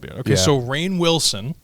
Okay, so Rainn Wilson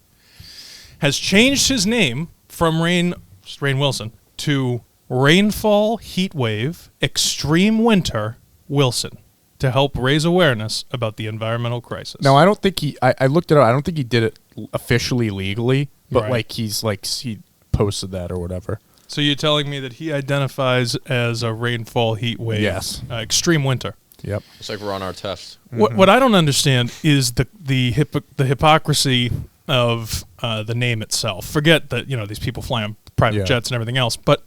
has changed his name from Rainn Wilson to Rainfall Heatwave Extreme Winter Wilson to help raise awareness about the environmental crisis. No, I don't think I looked it up. I don't think he did it officially legally, but he posted that or whatever. So you're telling me that he identifies as a rainfall heat wave, extreme winter. Yep. It's like we're on our test. What I don't understand is the hypocrisy of the name itself. Forget that these people fly on private jets and everything else, but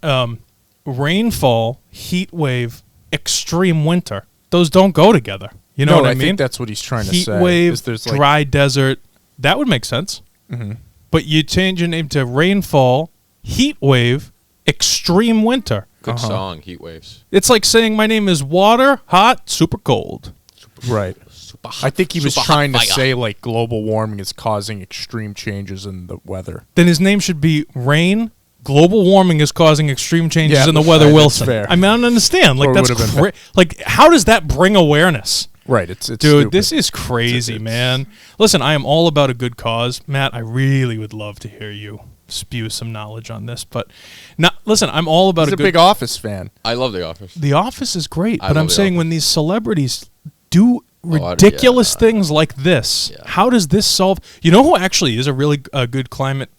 rainfall, heat wave, extreme winter. Those don't go together. You know what I mean? I think that's what he's trying to say. Heat wave, dry desert. That would make sense. Mm-hmm. But you change your name to rainfall, heat wave, extreme winter. Good song, Heat Waves. It's like saying my name is water, hot, super cold. Right. Super hot, I think he was trying to say like global warming is causing extreme changes in the weather. Then his name should be Rain. Global warming is causing extreme changes in the weather, Wilson. Fair. I mean, I don't understand. Like, that's like, how does that bring awareness? Right. It's dude, stupid. This is crazy, man. Listen, I am all about a good cause. Matt, I really would love to hear you spew some knowledge on this. But, listen, I'm all about He's a big Office fan. I love The Office. The Office is great, but I'm saying when these celebrities do ridiculous things like this, how does this solve? You know who actually is a really good climate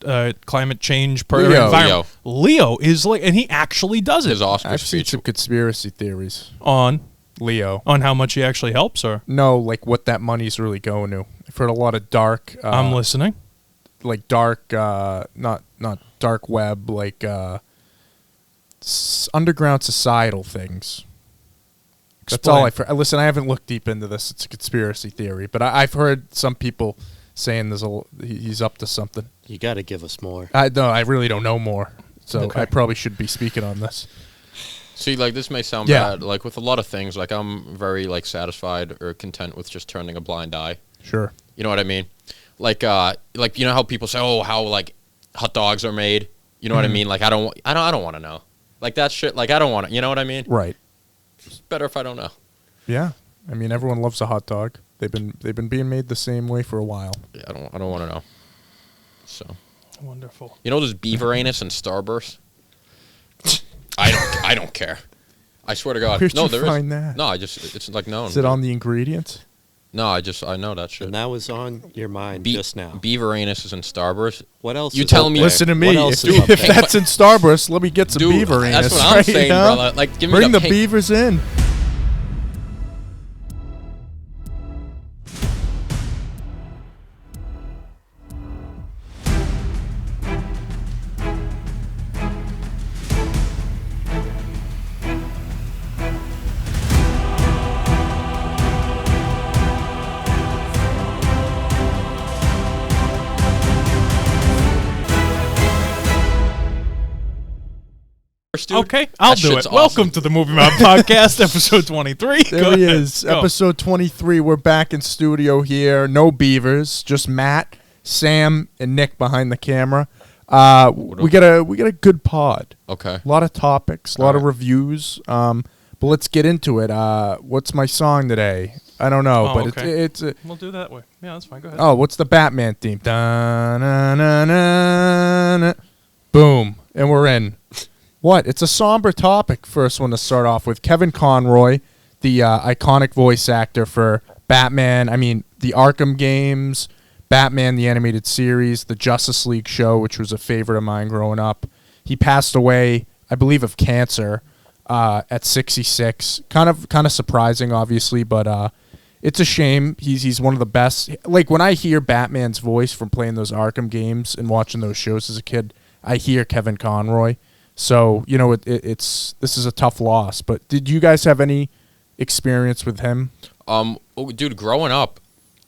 change person? Leo is like, and he actually does it. His Oscar I've seen speech. some conspiracy theories on Leo, on how much he actually helps, or no, like what that money's really going to. I've heard a lot of dark. I'm listening. Like dark, not dark web, like underground societal things. That's all I've heard. Listen, I haven't looked deep into this. It's a conspiracy theory, but I've heard some people saying he's up to something. You got to give us more. I really don't know more, so I probably should be speaking on this. See, like, this may sound bad. Like, with a lot of things, like, I'm very, like, satisfied or content with just turning a blind eye. Sure. You know what I mean? Like you know how people say, oh, how, like, hot dogs are made? You know what I mean? Like, I don't want to know. Like, that shit, like, I don't want to, you know what I mean? Right. It's better if I don't know. Yeah. I mean, everyone loves a hot dog. They've been being made the same way for a while. Yeah, I don't want to know. So. Wonderful. You know, there's beaver anus and Starburst? I don't care. I swear to God. Where'd no, you there find is. that? No, it's like known. Is it on the ingredients? No, I know that shit. And that was on your mind just now. Beaver anus is in Starburst. What else? You tell me. Listen to me. If is that's in Starburst, let me get some beaver anus. That's what I'm saying, brother. Like, give me Bring the pink. beavers in. Okay, I'll do it. Awesome. Welcome to the Movie Mob Podcast, episode 23. There he is, episode 23. We're back in studio here. No beavers, just Matt, Sam, and Nick behind the camera. We got a good pod. Okay. A lot of topics, a lot of reviews. But let's get into it. What's my song today? I don't know, but it's we'll do that way. Yeah, that's fine. Go ahead. Oh, what's the Batman theme? Da-na-na-na-na. Boom, and we're in. What? It's a somber topic. First one to start off with. Kevin Conroy, the iconic voice actor for Batman. I mean, the Arkham games, Batman, the animated series, the Justice League show, which was a favorite of mine growing up. He passed away, I believe, of cancer at 66. Kind of surprising, obviously, but it's a shame. He's one of the best. Like, when I hear Batman's voice from playing those Arkham games and watching those shows as a kid, I hear Kevin Conroy. So, you know, this is a tough loss. But did you guys have any experience with him? Dude, growing up,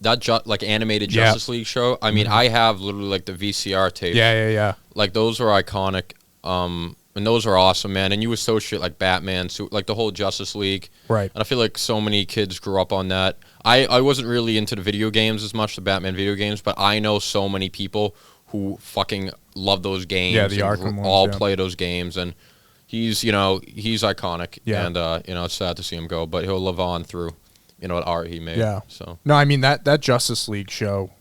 that like animated Justice League show, I mean, I have literally like the VCR tapes. Yeah. Like, those were iconic. And those are awesome, man. And you associate like Batman, so like the whole Justice League. Right. And I feel like so many kids grew up on that. I wasn't really into the video games as much, the Batman video games, but I know so many people who fucking love those games. Yeah, the Arkham ones, all play those games, and he's iconic. Yeah. And it's sad to see him go, but he'll live on through what art he made. Yeah. So no, I mean that Justice League show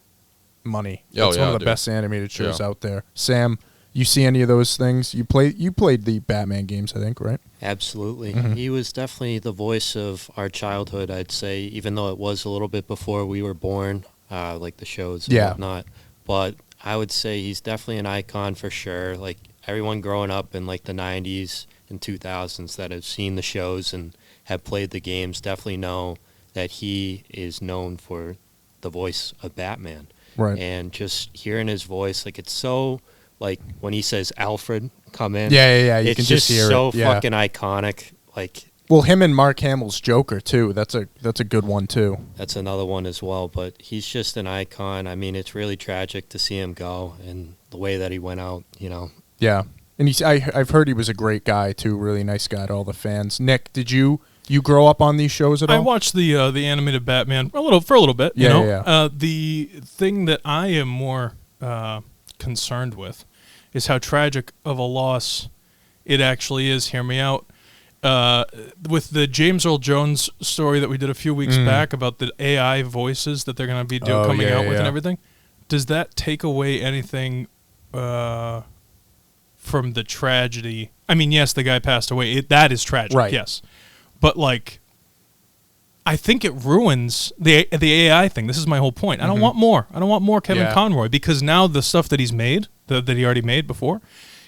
money. Oh, It's yeah, one of the dude. best animated shows Yeah. out there. Sam, you see any of those things? You played the Batman games, I think, right? Absolutely. Mhm. He was definitely the voice of our childhood, I'd say, even though it was a little bit before we were born, like the shows and Yeah. whatnot. But I would say he's definitely an icon for sure. Like everyone growing up in like the 90s and 2000s that have seen the shows and have played the games definitely know that he is known for the voice of Batman. Right. And just hearing his voice, like it's so, like when he says Alfred, come in. Yeah. You It's can just hear so it. Yeah. fucking iconic. Like Well, him and Mark Hamill's Joker too. That's a good one too. that's another one as well. But he's just an icon. I mean, it's really tragic to see him go and the way that he went out. You know. Yeah, and I've heard he was a great guy too. Really nice guy to all the fans. Nick, did you grow up on these shows at all? I watched the animated Batman for a little bit. You Yeah, know? yeah. The thing that I am more concerned with is how tragic of a loss it actually is. Hear me out. With the James Earl Jones story that we did a few weeks back about the AI voices that they're going to be coming out with and everything, does that take away anything from the tragedy? I mean, yes, the guy passed away. That is tragic, Right. yes. But, like, I think it ruins the AI thing. This is my whole point. I don't want more. I don't want more Kevin Yeah. Conroy, because now the stuff that he's made, that he already made before,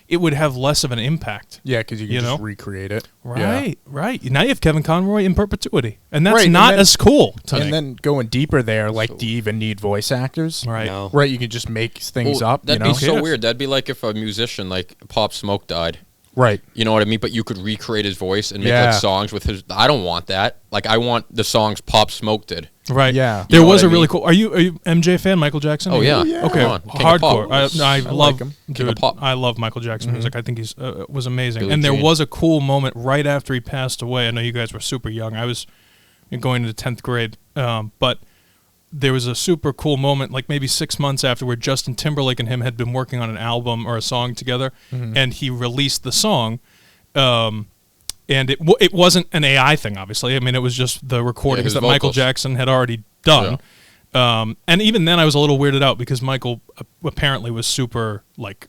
it would have less of an impact. Yeah, because you can just recreate it. Right, right. Now you have Kevin Conroy in perpetuity, and that's Right, and not then- as cool to me. And then going deeper there, like, do you even need voice actors? Right. No. Right, you can just make things Well, up. That'd you know? be so Yes. weird. That'd be like if a musician like Pop Smoke died. Right. You know what I mean? But you could recreate his voice and make Yeah. like songs with his. I don't want that. Like I want the songs Pop Smoke did. Right. Yeah. There You know was what a I really mean? cool. Are you MJ fan? Michael Jackson? Oh yeah. Yeah. Okay. Come on. King of Hardcore. Pop. I like love him. King of dude. Pop. I love Michael Jackson music. I think he's was amazing. Billie and there Jean. was a cool moment right after he passed away. I know you guys were super young. I was going into 10th grade, but there was a super cool moment, like maybe 6 months after, where Justin Timberlake and him had been working on an album or a song together, and he released the song. And it wasn't an AI thing, obviously. I mean, it was just the recordings his that Michael vocals. Jackson had already done. And even then, I was a little weirded out because Michael apparently was super, like,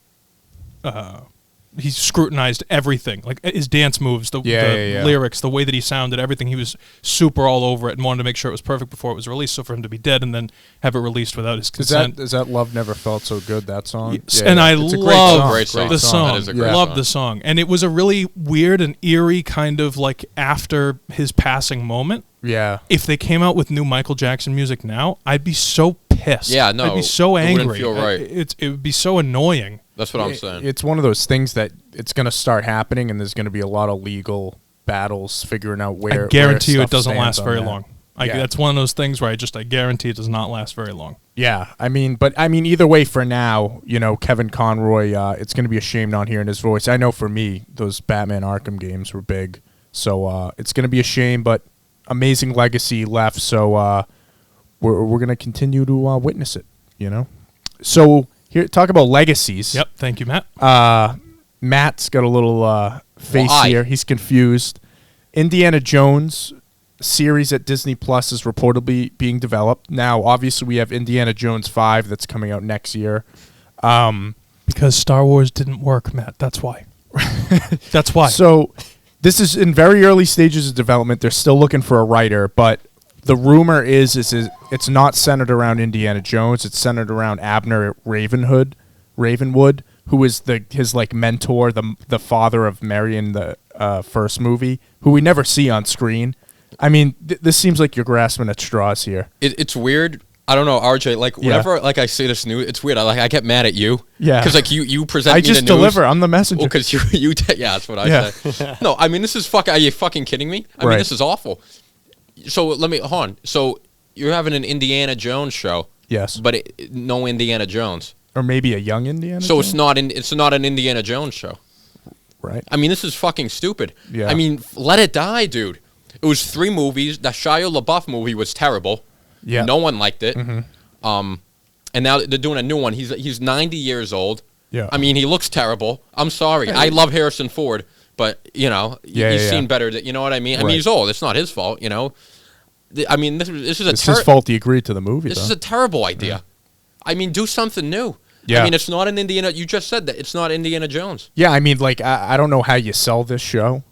he scrutinized everything, like his dance moves, the lyrics, the way that he sounded, everything. He was super all over it and wanted to make sure it was perfect before it was released. So for him to be dead and then have it released without his consent. Is that Love Never Felt So Good, that song? Yes, and I It's a love Great song. the song. That is a great Loved song. the song. And it was a really weird and eerie kind of like after his passing moment. Yeah. If they came out with new Michael Jackson music now, I'd be so pissed. Yeah, no, I'd be so it wouldn't angry. feel right. It would be so annoying. That's what I'm saying. It's one of those things that it's going to start happening, and there's going to be a lot of legal battles figuring out where. I guarantee you where it doesn't stuff last stands very on that. long. Yeah. That's one of those things where I guarantee it does not last very long. Yeah, I mean, either way, for now, Kevin Conroy, it's going to be a shame not hearing his voice. I know for me, those Batman Arkham games were big, so it's going to be a shame, but amazing legacy left, so we're going to continue to witness it, So here, talk about legacies. Yep. Thank you, Matt. Matt's got a little face Why? here. He's confused. Indiana Jones series at Disney Plus is reportedly being developed. Now, obviously, we have Indiana Jones 5 that's coming out next year. Because Star Wars didn't work, Matt. That's why. That's why. So this is in very early stages of development. They're still looking for a writer, but the rumor is it's not centered around Indiana Jones. It's centered around Abner Ravenwood, who is his like mentor, the father of Mary in the first movie, who we never see on screen. I mean, this seems like you're grasping at straws here. It's weird. I don't know, RJ. Like whenever like I say this news, it's weird. I get mad at you. Yeah. Because like you present I me the just news. deliver. I'm the messenger. Well, because yeah, that's what I Yeah. say. No, I mean this is Are you fucking kidding me? I Right. mean this is awful. So hold on. So you're having an Indiana Jones show. Yes. But no Indiana Jones. Or maybe a young Indiana So Jones? it's not an Indiana Jones show. Right. I mean this is fucking stupid. Yeah. I mean let it die, dude. It was 3 movies. The Shia LaBeouf movie was terrible. Yeah. No one liked it. Mm-hmm. And now they're doing a new one. He's 90 years old. Yeah. I mean, he looks terrible. I'm sorry. I love Harrison Ford, but he's seen better. You know what I mean? I Right. mean, he's old. It's not his fault. I mean, this is a It's his fault he agreed to the movie. This though. is a terrible idea. I mean, do something new. Yeah. I mean, it's not an Indiana. You just said that it's not Indiana Jones. Yeah, I mean, like, I don't know how you sell this show.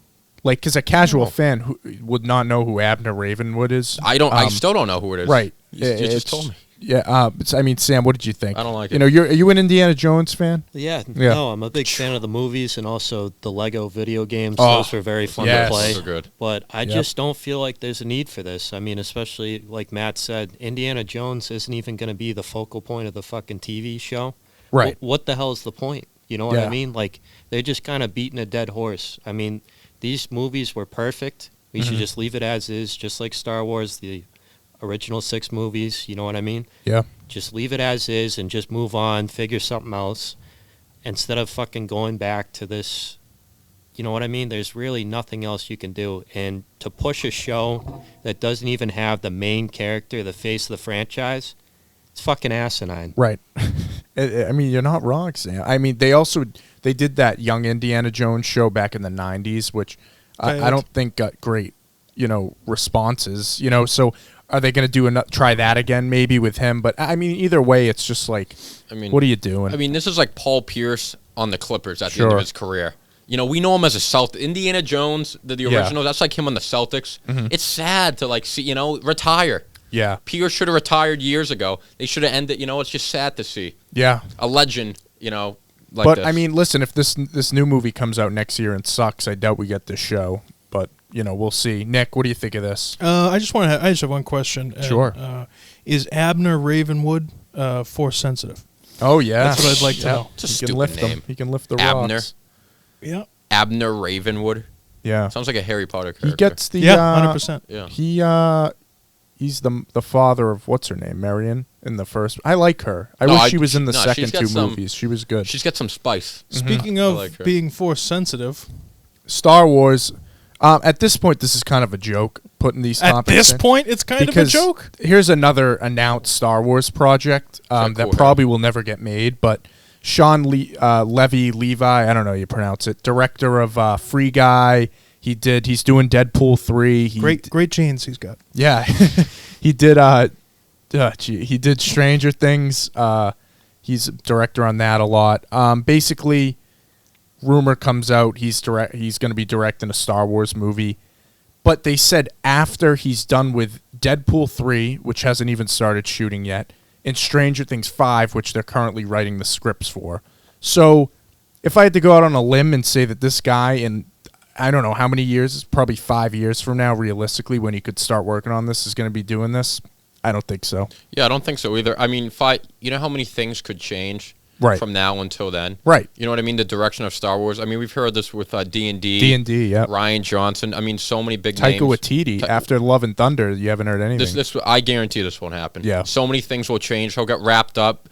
Like, because a casual fan who would not know who Abner Ravenwood is. I still don't know who it is. Right. You just told me. Yeah. I mean, Sam, what did you think? I don't like it. You know, are you an Indiana Jones fan? Yeah. Yeah. No, I'm a big fan of the movies and also the Lego video games. Oh, Those were very fun yes. to play. Those are good. But I just don't feel like there's a need for this. I mean, especially like Matt said, Indiana Jones isn't even going to be the focal point of the fucking TV show. Right. What the hell is the point? You know what Yeah. I mean? Like, they're just kind of beating a dead horse. I mean, these movies were perfect. We should just leave it as is, just like Star Wars, the original 6 movies. You know what I mean? Yeah. Just leave it as is and just move on, figure something else. Instead of fucking going back to this, you know what I mean? There's really nothing else you can do. And to push a show that doesn't even have the main character, the face of the franchise, it's fucking asinine. Right. I mean, you're not wrong, Sam. I mean, they did that Young Indiana Jones show back in the 90s, which I don't think got great, responses, so are they going to try that again maybe with him? But I mean, either way, it's just like, what are you doing? I mean, this is like Paul Pierce on the Clippers at the end of his career. We know him as a Celtic. Indiana Jones, the original, that's like him on the Celtics. It's sad to see, retire. Yeah. Pierce should have retired years ago. They should have ended, it's just sad to see. Yeah. A legend, like but this. I mean, listen, if this new movie comes out next year and sucks, I doubt we get this show. But we'll see. Nick, what do you think of this? I just have one question. Sure. Is Abner Ravenwood force sensitive? Oh yeah, That's what I'd like to know. It's a He stupid can lift name. them. He can lift the Abner. rocks. Yeah. Abner Ravenwood. Yeah. Sounds like a Harry Potter character. He gets the 100%. Yeah. He's the father of what's her name, Marion, in the first. I like her. I wish she was in the second she's got 2 movies. She was good. She's got some spice. Speaking I of like her. being force sensitive, Star Wars. At this point, this is kind of a joke. Putting these at topics this in. point, it's kind of a Because joke. Here's another announced Star Wars project that cool, probably will never get made, but Sean Levi, I don't know how you pronounce it, director of Free Guy. He's doing Deadpool 3. Great genes he's got. Yeah. he did he did Stranger Things. He's a director on that a lot. Basically, rumor comes out he's going to be directing a Star Wars movie. But they said after he's done with Deadpool 3, which hasn't even started shooting yet, and Stranger Things 5, which they're currently writing the scripts for. So if I had to go out on a limb and say that this guy in, I don't know how many years, it's probably 5 years from now, realistically, when he could start working on this, is going to be doing this, I don't think so. Yeah, I don't think so either. I mean, you know how many things could change from now until then? Right. You know what I mean? The direction of Star Wars. I mean, we've heard this with D&D. D&D, yeah. Ryan Johnson. I mean, so many big Taika names. Waititi. After Love and Thunder, you haven't heard anything. I guarantee this won't happen. Yeah. So many things will change. He'll get wrapped up.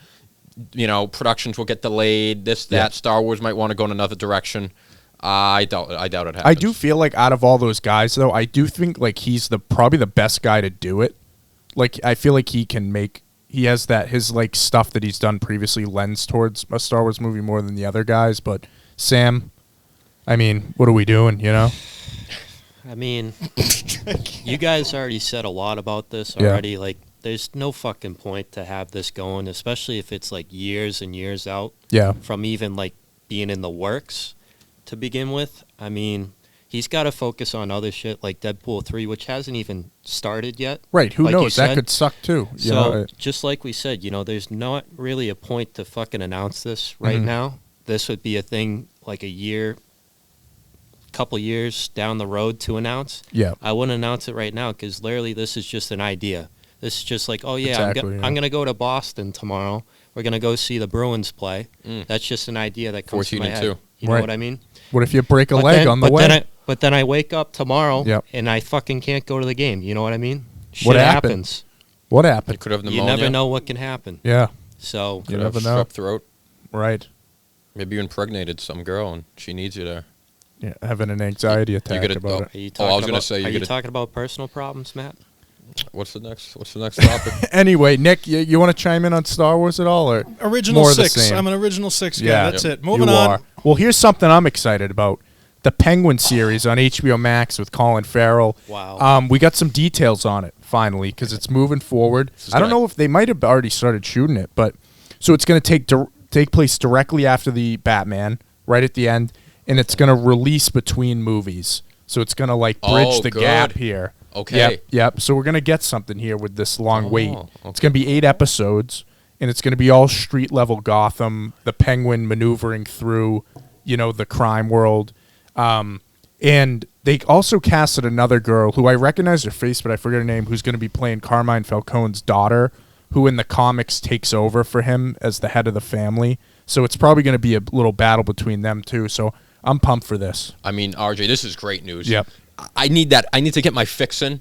Productions will get delayed. That. Star Wars might want to go in another direction. I doubt it happens. I do feel like out of all those guys, though, I do think like he's probably the best guy to do it. Like, I feel like he has his like stuff that he's done previously lends towards a Star Wars movie more than the other guys. But Sam, I mean, what are we doing? I mean, you guys already said a lot about this already. Yeah. Like, there's no fucking point to have this going, especially if it's like years and years out. Yeah. From even like being in the works to begin with. I mean, he's got to focus on other shit like Deadpool 3, which hasn't even started yet. Right. Who knows? That could suck too. Just like we said, there's not really a point to fucking announce this right now. This would be a thing like couple years down the road to announce. Yeah. I wouldn't announce it right now because literally this is just an idea. This is just like, oh yeah, exactly, I'm going to go to Boston tomorrow. We're going to go see the Bruins play. That's just an idea that comes to my head. You know what I mean? What if you break a leg on the way? But then I wake up tomorrow and I fucking can't go to the game. You know what I mean? Shit happens. What happened? You could have pneumonia. You never know what can happen. Yeah. So you never know. Strep throat. Right. Maybe you impregnated some girl and she needs you there. Yeah, having an anxiety attack about it. I was going to say, are you talking about personal problems, Matt? What's the next topic? Anyway, Nick, you want to chime in on Star Wars at all, or original more 6? I'm an original 6 guy. Yeah, that's it. Moving on. Well, here's something I'm excited about: the Penguin series on HBO Max with Colin Farrell. Wow. We got some details on it finally because it's moving forward. I don't know if they might have already started shooting it, but So it's going to take place directly after the Batman, right at the end, and it's going to release between movies. So it's going to like bridge the gap here. Okay. Yep. So we're going to get something here with this long wait. Okay. It's going to be 8 episodes, and it's going to be all street level Gotham, the Penguin maneuvering through, the crime world. And they also casted another girl who I recognize her face, but I forget her name, who's going to be playing Carmine Falcone's daughter, who in the comics takes over for him as the head of the family. So it's probably going to be a little battle between them too. So I'm pumped for this. I mean, RJ, this is great news. Yep. I need that. I need to get my fix in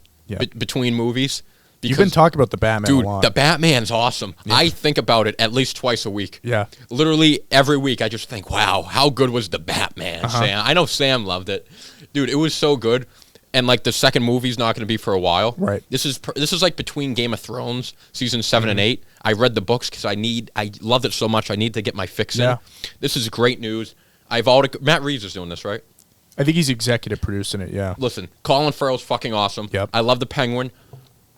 between movies. You've been talking about the Batman a lot. Dude, the Batman's awesome. Yeah. I think about it at least twice a week. Yeah. Literally every week I just think, wow, how good was the Batman, Sam? I know Sam loved it. Dude, it was so good. And like the second movie's not going to be for a while. Right. This is like between Game of Thrones season 7 and 8. I read the books because I loved it so much. I need to get my fix in. This is great news. Matt Reeves is doing this, right? I think he's executive producing it. Yeah. Listen, Colin Farrell's fucking awesome. Yep. I love the Penguin.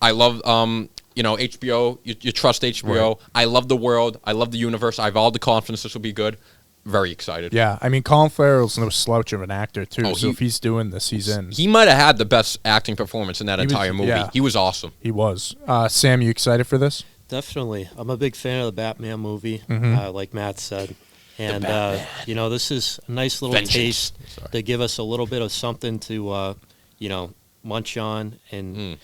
I love HBO. You trust HBO. Right. I love the world. I love the universe. I have all the confidence this will be good. Very excited. Yeah, I mean, Colin Farrell's no slouch of an actor, too, so if he's doing this, he's in. He might have had the best acting performance in that entire movie. Yeah. He was awesome. He was. Sam, you excited for this? Definitely. I'm a big fan of the Batman movie, like Matt said. And, this is a nice little taste to give us a little bit of something to, munch on and,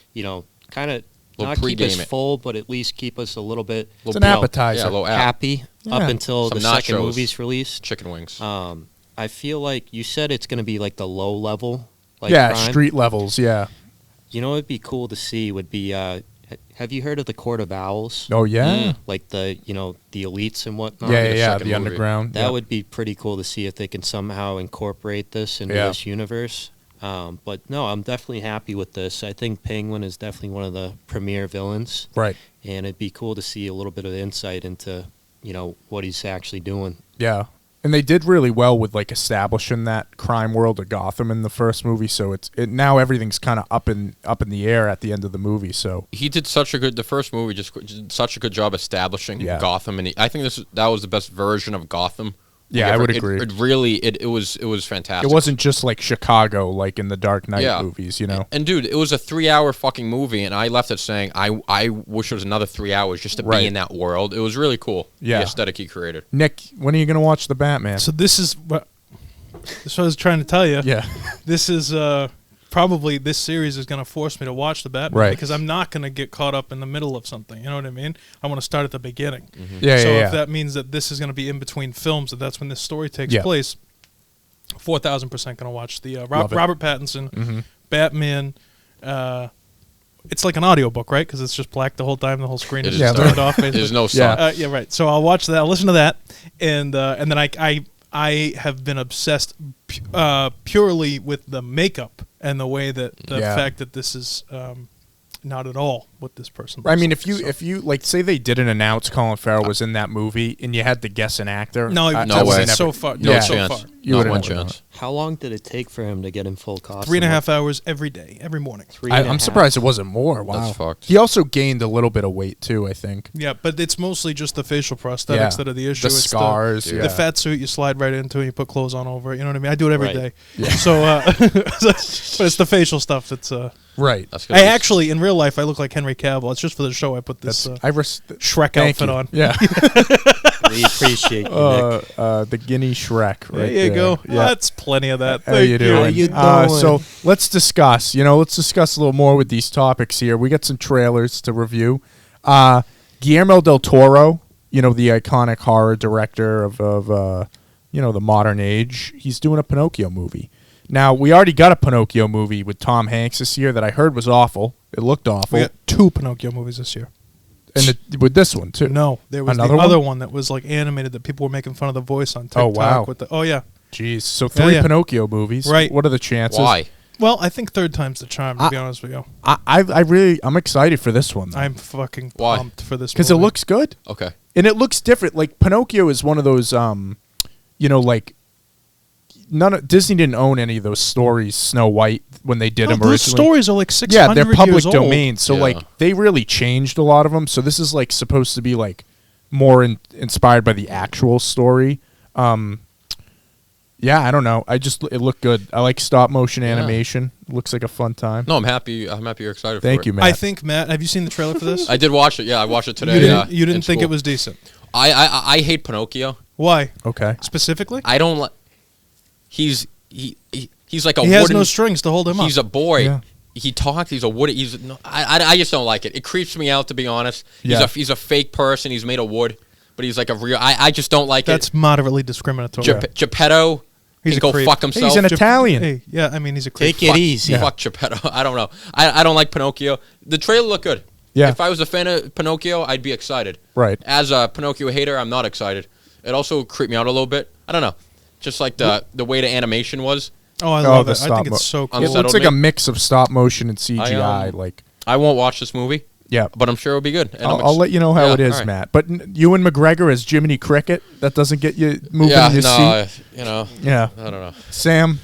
kind of not keep us full, but at least keep us a little bit. It's an appetizer. Happy up until the second movie's released. Chicken wings. I feel like you said it's going to be like the low level. Crime. Street levels, yeah. What'd be cool to see would be, have you heard of the Court of Owls? Oh, yeah. Like the elites and whatnot. Yeah, the underground. That would be pretty cool to see if they can somehow incorporate this into this universe. But no, I'm definitely happy with this. I think Penguin is definitely one of the premier villains. Right. And it'd be cool to see a little bit of insight into, what he's actually doing. Yeah. And they did really well with like establishing that crime world of Gotham in the first movie, so now everything's kind of up in the air at the end of the movie. So he did the first movie just did such a good job establishing Gotham, and I think that was the best version of Gotham. Yeah, I would agree. It was fantastic. It wasn't just like Chicago, like in the Dark Knight movies, And dude, it was a 3-hour fucking movie, and I left it saying I wish it was another 3 hours just to be in that world. It was really cool. Yeah, the aesthetic he created. Nick, when are you gonna watch the Batman? So this is what I was trying to tell you. Yeah, this is probably this series is going to force me to watch the Batman because I'm not going to get caught up in the middle of something. You know what I mean? I want to start at the beginning. Mm-hmm. So if that means that this is going to be in between films, that's when this story takes place, 4,000% going to watch the Robert Pattinson Batman. It's like an audiobook, right? Because it's just black the whole time. The whole screen is turned off. Basically. There's no sound. Yeah, right. So I'll watch that. I'll listen to that, and then I have been obsessed purely with the makeup and the way that the fact that this is not at all what this person looks I mean, like, if you like, say they didn't announce Colin Farrell was in that movie and you had to guess an actor. No way. So far. No chance. Not one chance. How long did it take for him to get in full costume? 3.5 hours every day, every morning. I'm surprised it wasn't more. Wow. That's fucked. He also gained a little bit of weight too, I think. Yeah, but it's mostly just the facial prosthetics that are the issue. The scars. The fat suit you slide right into and you put clothes on over it. You know what I mean? I do it every day. Yeah. So, but it's the facial stuff that's... Right. I actually, in real life, I look like Henry Cavill. It's just for the show I put this Shrek outfit on. Yeah. We appreciate you, Nick. The Guinea Shrek. Right there you go. Yeah. That's plenty of that. How you doing? How you doing? So let's discuss. Let's discuss a little more with these topics here. We got some trailers to review. Guillermo del Toro, the iconic horror director of the modern age. He's doing a Pinocchio movie. Now, we already got a Pinocchio movie with Tom Hanks this year that I heard was awful. It looked awful. We got 2 Pinocchio movies this year. And with this one, too. No, there was another other one that was like animated that people were making fun of the voice on TikTok. Oh, wow. Yeah. Jeez. So 3 Pinocchio movies. Right. What are the chances? Why? Well, I think third time's the charm, to be honest with you. I'm excited for this one, though. I'm fucking pumped for this because it looks good. Okay. And it looks different. Like, Pinocchio is one of those, like... Disney didn't own any of those stories, Snow White, when they did them originally. Those stories are like 600 years old. Yeah, they're public domain, so like they really changed a lot of them. So this is like supposed to be like more inspired by the actual story. Yeah, I don't know. It looked good. I like stop motion animation. It looks like a fun time. No, I'm happy. I'm happy you're excited. Thank for you, it. Matt. I think Matt. Have you seen the trailer for this? I did watch it. Yeah, I watched it today. You didn't in think it school. was decent. I hate Pinocchio. Why Okay. specifically? I don't like. He's like a. He has wooden, no strings to hold him up. He's a boy. Yeah. He talks. He's a wood. I just don't like it. It creeps me out, to be honest. He's a fake person. He's made of wood, but he's like a real. I just don't like That's it. moderately discriminatory. Geppetto. He's He a can go creep. fuck himself. He's an Italian. Hey, yeah, I mean he's a creep. Take it easy. Fuck Geppetto. I don't know. I don't like Pinocchio. The trailer looked good. Yeah. If I was a fan of Pinocchio, I'd be excited. Right. As a Pinocchio hater, I'm not excited. It also creeped me out a little bit. I don't know. Just like the way the animation was. Oh, I love the it. I think it's so cool. It looks like a mix of stop motion and CGI. I won't watch this movie. Yeah. But I'm sure it'll be good. And I'll let you know how it is, all right. Matt. But Ewan McGregor as Jiminy Cricket, that doesn't get you moving in your seat? Yeah. I don't know. Sam?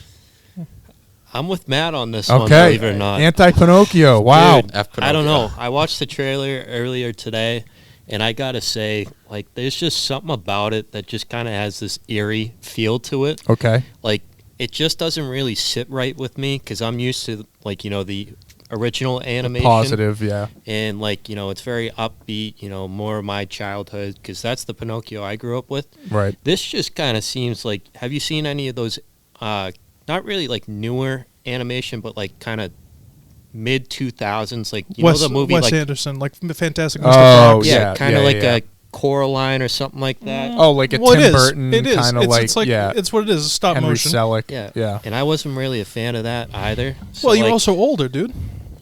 I'm with Matt on this one, Okay. believe it or not. Anti-Pinocchio. Wow. Dude, F I don't Pinocchio. know. I watched the trailer earlier today, and I gotta say, like, there's just something about it that just kind of has this eerie feel to it. Okay. Like, it just doesn't really sit right with me because I'm used to, like, the original animation. Positive, yeah. And, like, it's very upbeat, more of my childhood because that's the Pinocchio I grew up with. Right. This just kind of seems like, have you seen any of those, not really like newer animation, but like kind of mid 2000s, like, the movie, Wes like, Anderson, like Fantastic Mr. Oh, Fox. yeah. kind of like a Coraline or something like that. Oh, like a Well, it Tim is. Burton It is. kind of It's like it's what it is. Stop Henry motion. Selick. Yeah. And I wasn't really a fan of that either. So, Well, you're like, also older, dude.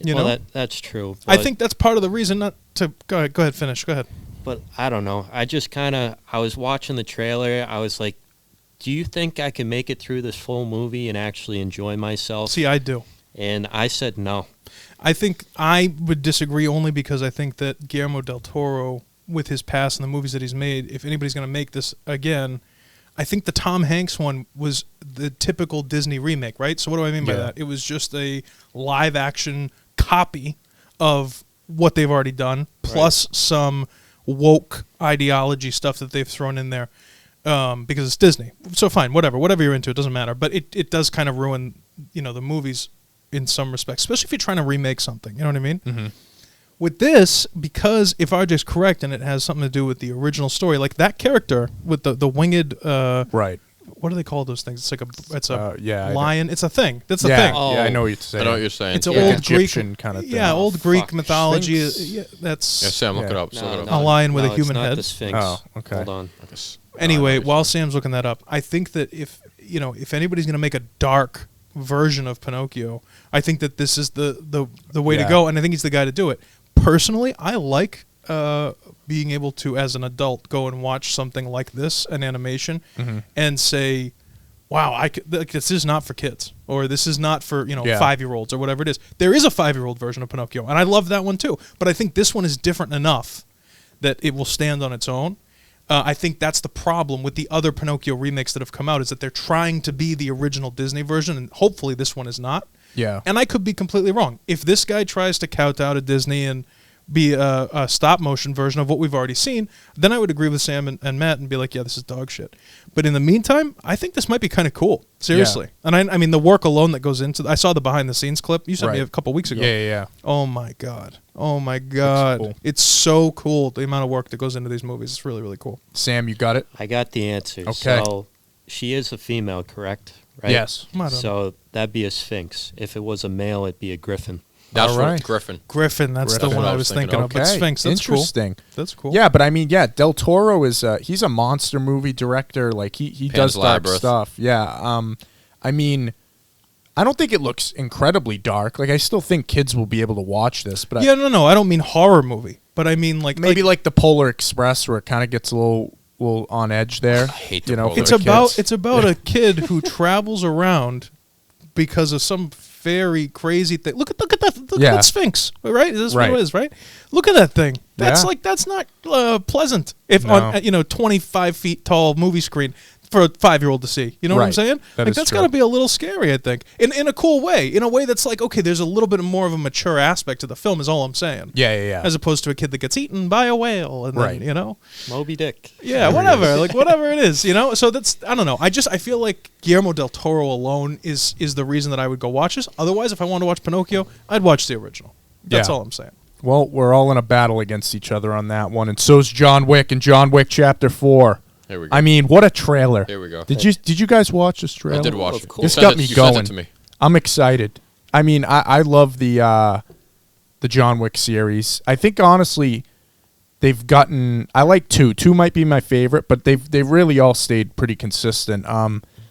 You know. that's true. I but- think that's part of the reason not to go ahead. Finish. Go ahead. But I don't know. I just I was watching the trailer. I was like, do you think I can make it through this full movie and actually enjoy myself? See, I do. And I said no. I think I would disagree only because I think that Guillermo del Toro, with his past and the movies that he's made, if anybody's going to make this again, I think the Tom Hanks one was the typical Disney remake, right? So what do I mean by that? It was just a live-action copy of what they've already done, plus some woke ideology stuff that they've thrown in there because it's Disney. So fine, whatever you're into, it doesn't matter. But it does kind of ruin, the movies in some respects, especially if you're trying to remake something. You know what I mean? Mm-hmm. With this, because if RJ's correct and it has something to do with the original story, like that character with the winged Right. What do they call those things? It's a yeah, lion. It's a thing. That's a Yeah, thing. yeah, I know what you're saying. I know what you're saying. It's an Like old Egyptian Greek kind of thing. Yeah, old Greek fuck. mythology. Sphinx? Yeah, that's Sam, look Yeah. it up. Look it up. A lion with a it's human not head? The Sphinx. Oh, okay. Hold on. Anyway, No, while Sam's looking that up, I think that if anybody's going to make a dark version of Pinocchio, I think that this is the way to go, and I think he's the guy to do it. Personally, I like being able to, as an adult, go and watch something like this, an animation, and say, wow, this is not for kids, or this is not for 5-year-olds or whatever it is. There is a 5-year-old version of Pinocchio, and I love that one too. But I think this one is different enough that it will stand on its own. I think that's the problem with the other Pinocchio remakes that have come out, is that they're trying to be the original Disney version, and hopefully this one is not. Yeah. And I could be completely wrong. If this guy tries to kowtow to Disney and be a stop-motion version of what we've already seen, then I would agree with Sam and Matt and be like, yeah, this is dog shit. But in the meantime, I think this might be kind of cool. Seriously. Yeah. And I mean, the work alone that goes into I saw the behind-the-scenes clip. You sent me Right. a couple weeks ago. Yeah. Oh, my God. Oh, my God. Cool. It's so cool, the amount of work that goes into these movies. It's really, really cool. Sam, you got it? I got the answer. Okay. So she is a female, correct? Right? Yes. Come on, So that'd be a sphinx. If it was a male, it'd be a griffin. That's All right. right. Griffin. Griffin, that's Griffin. the one I was thinking of. But Okay. Sphinx, that's cool. Interesting. That's cool. Yeah, but I mean, Del Toro is he's a monster movie director. Like he does dark Labyrinth. stuff. Yeah. I mean, I don't think it looks incredibly dark. Like I still think kids will be able to watch this. But Yeah, no, I don't mean horror movie. But I mean maybe like the Polar Express, where it kind of gets a little on edge there. I hate the you know, Polar for the kids. it's about a kid who travels around because of some very crazy thing. Look at that Sphinx, right? Is this what it is, right? Look at that thing. That's Yeah. that's not pleasant. If No. on 25 feet tall movie screen, for a 5-year-old to see. You know what I'm Right. saying? That's got to be a little scary, I think, in a cool way, in a way that's like, okay, there's a little bit more of a mature aspect to the film, is all I'm saying. Yeah. As opposed to a kid that gets eaten by a whale, and Right. then, you know, Moby Dick. yeah, whatever, like whatever it is, you know. So that's, I don't know. I feel like Guillermo del Toro alone is the reason that I would go watch this. Otherwise, if I wanted to watch Pinocchio, I'd watch the original. That's all I'm saying. Well, we're all in a battle against each other on that one, and so's John Wick and John Wick Chapter 4. Here we go. I mean, what a trailer! Here we go. Did you guys watch this trailer? I did watch it. This got me You going. sent it to me. I'm excited. I mean, I love the John Wick series. I think honestly, they've gotten. I like 2. 2 might be my favorite, but they've really all stayed pretty consistent.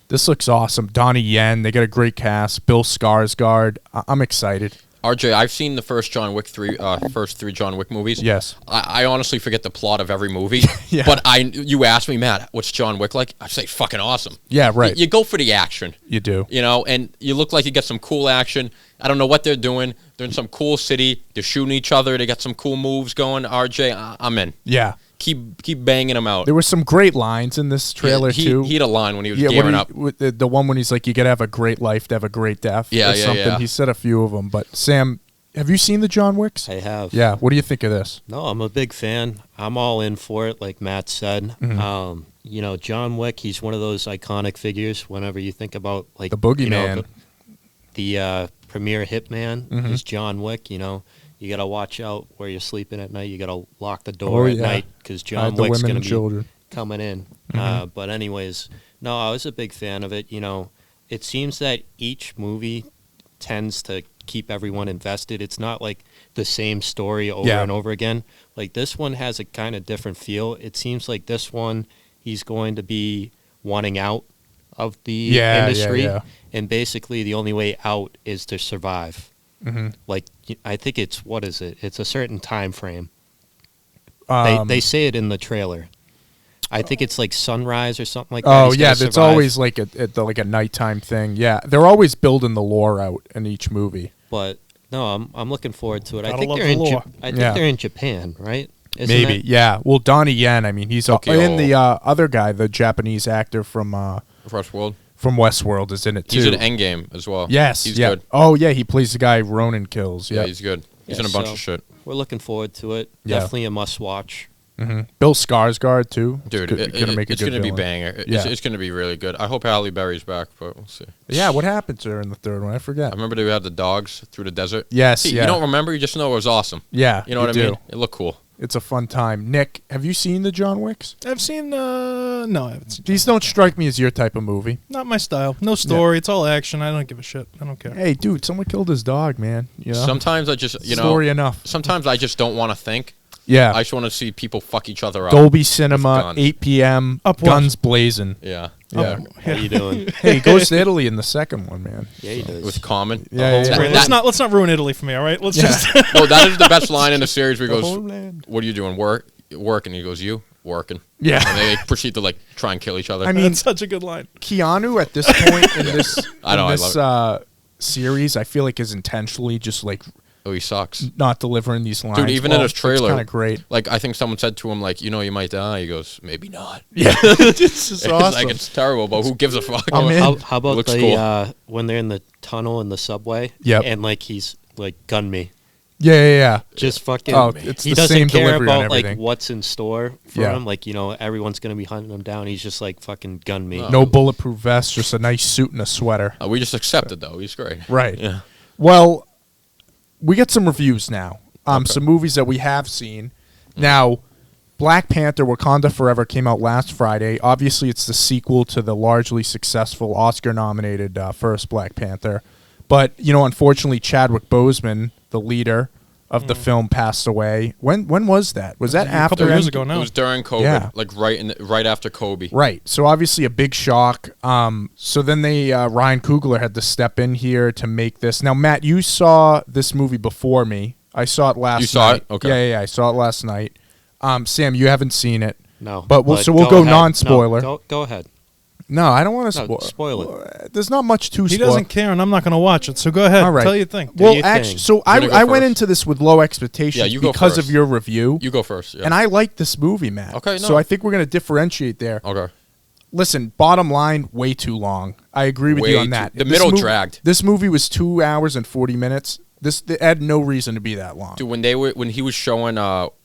This looks awesome. Donnie Yen. They got a great cast. Bill Skarsgård. I'm excited. RJ, I've seen the first first 3 John Wick movies. Yes. I honestly forget the plot of every movie. Yeah. But you asked me, Matt, what's John Wick like? I say fucking awesome. Yeah, right. You go for the action. You do. You know, and you look like you get some cool action. I don't know what they're doing. They're in some cool city. They're shooting each other. They got some cool moves going. RJ, I'm in. Yeah. Keep banging them out. There were some great lines in this trailer too. He had a line when he was gearing up. With the one when he's like, "You got to have a great life to have a great death." Yeah, or something. yeah. He said a few of them. But Sam, have you seen the John Wicks? I have. Yeah. What do you think of this? No, I'm a big fan. I'm all in for it, like Matt said. Mm-hmm. You know, John Wick, he's one of those iconic figures whenever you think about, like, The boogeyman. you know, the premier hitman Mm-hmm. is John Wick, you know. You got to watch out where you're sleeping at night. You got to lock the door at night because John Hide the Wick's women going and to be children. coming in. Mm-hmm. But anyways, no, I was a big fan of it. You know, it seems that each movie tends to keep everyone invested. It's not like the same story over and over again. Like this one has a kind of different feel. It seems like this one, he's going to be wanting out of the industry. Yeah. And basically the only way out is to survive. Mm-hmm. Like, I think it's, what is it? It's a certain time frame. They say it in the trailer. I think it's like sunrise or something like that. Oh He's yeah, gotta it's survive. always like a nighttime thing. Yeah, they're always building the lore out in each movie. But no, I'm looking forward to it. I Gotta think love they're the in lore. they're in Japan, right? Isn't Maybe, that- yeah. Well, Donnie Yen. I mean, he's Tokyo. and the other guy, the Japanese actor from Westworld. Westworld, is in it too. He's in Endgame as well. Yes, He's yeah. good. Oh yeah, he plays the guy Ronan kills. Yeah, Yeah, he's good. He's Yeah, in a bunch so- of shit. We're looking forward to it. Yeah. Definitely a must watch. Bill Skarsgård too. Dude, it's gonna make a it's good gonna be villain. banger. Yeah. It's gonna be really good. I hope Halle Berry's back, but we'll see. Yeah, what happened to her in the third one? I forget. I remember they had the dogs through the desert. Yes, See, yeah. you don't remember, you just know it was awesome. Yeah, You know what I do. mean? It looked cool. It's a fun time. Nick, have you seen the John Wicks? I've seen. No, I haven't seen. These don't strike me as your type of movie. Not my style. No story. It's all action. I don't give a shit. I don't care. Hey, dude, someone killed his dog, man. You know, Sometimes I just, story enough. sometimes I just don't want to think. Yeah, I just want to see people fuck each other up. Dolby Cinema, guns. 8 p.m. Up what? Guns blazing. Yeah. Yeah. How you doing? Hey, he goes to Italy in the second one, man. Yeah, he does. With Common. Yeah, yeah, Let's not ruin Italy for me. All right. Let's just. No, that is the best line in the series where he The goes, homeland. "What are you doing? Work? And he goes, "You working?" Yeah. And they proceed to like try and kill each other. I mean, That's such a good line. Keanu at this point in this, I know, I love series, I feel like is intentionally just like oh, he sucks. not delivering these lines. Dude, even in his trailer, kind of great. Like I think someone said to him, like, you might die. He goes, maybe not. Yeah, this is It's awesome. like it's terrible, but who gives a fuck? I'm in. How about Looks the cool. when they're in the tunnel in the subway? Yep. And like he's like gun me. Yeah. Just fucking. Oh, it's he the doesn't same care delivery on about like everything. what's in store for Yeah. him. Like everyone's gonna be hunting him down. He's just like fucking gun me. No bulletproof vest, just a nice suit and a sweater. We just accept it though. He's great. Right. Yeah. Well, we get some reviews now. Some movies that we have seen. Now, Black Panther: Wakanda Forever came out last Friday. Obviously, it's the sequel to the largely successful Oscar-nominated first Black Panther. But, unfortunately, Chadwick Boseman, the leader of the film, passed away. When was that? Was that A after? couple years End- ago now. It was during COVID, Yeah. like right after Kobe. Right. So obviously a big shock. So then Ryan Coogler had to step in here to make this. Now, Matt, you saw this movie before me. I saw it last night. You saw it? Okay. Yeah. I saw it last night. Sam, you haven't seen it. No. But we'll go ahead. non-spoiler. No, go ahead. No, I don't want to No, spoil. spoil it. There's not much to He spoil. doesn't care, and I'm not going to watch it. So go ahead. All right. Tell your thing. Well, your actually, thing. so You're gonna go I went first. into this with low expectations Yeah, you go because first. of your review. You go first. Yeah. And I like this movie, Matt. Okay, So no. I think we're going to differentiate there. Okay. listen, bottom line, way too long. I agree with you on that. The middle dragged. This movie was 2 hours and 40 minutes. It had no reason to be that long. Dude, when he was showing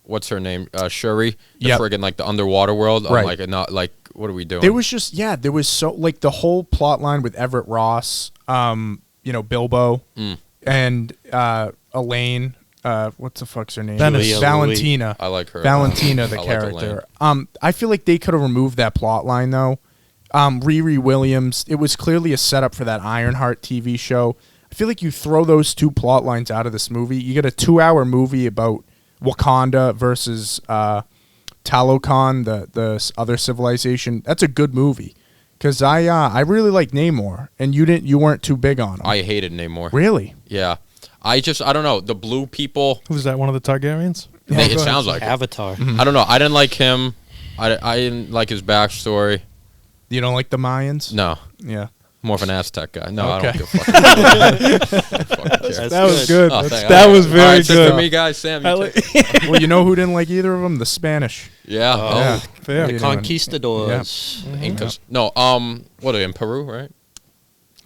what's her name, Shuri, the Yep. friggin' like the underwater world, Right. I'm like, not like, what are we doing? There was just there was so like the whole plot line with Everett Ross, Bilbo, and Elaine. What the fuck's her name? Venice. Valentina. I like her. Valentina, the I like character. I feel like they could have removed that plot line though. Riri Williams. It was clearly a setup for that Ironheart TV show. I feel like you throw those two plot lines out of this movie, you get a 2-hour movie about Wakanda versus Talokan, the other civilization. That's a good movie. Because I really like Namor, and you weren't too big on him. I hated Namor. Really? Yeah. I don't know. The blue people. Who's that? One of the Targaryens? It sounds like it. Avatar. I don't know. I didn't like him. I didn't like his backstory. You don't like the Mayans? No. Yeah. More of an Aztec guy. No, Okay. I don't give a fuck. That's That was good. good. Oh, That was very All right, so good. for me, guys, Sam. You take- Well, you know who didn't like either of them? The Spanish. yeah. Oh. Yeah. Fair. What are you doing? Conquistadors. Incas. No. What are they in Peru, right?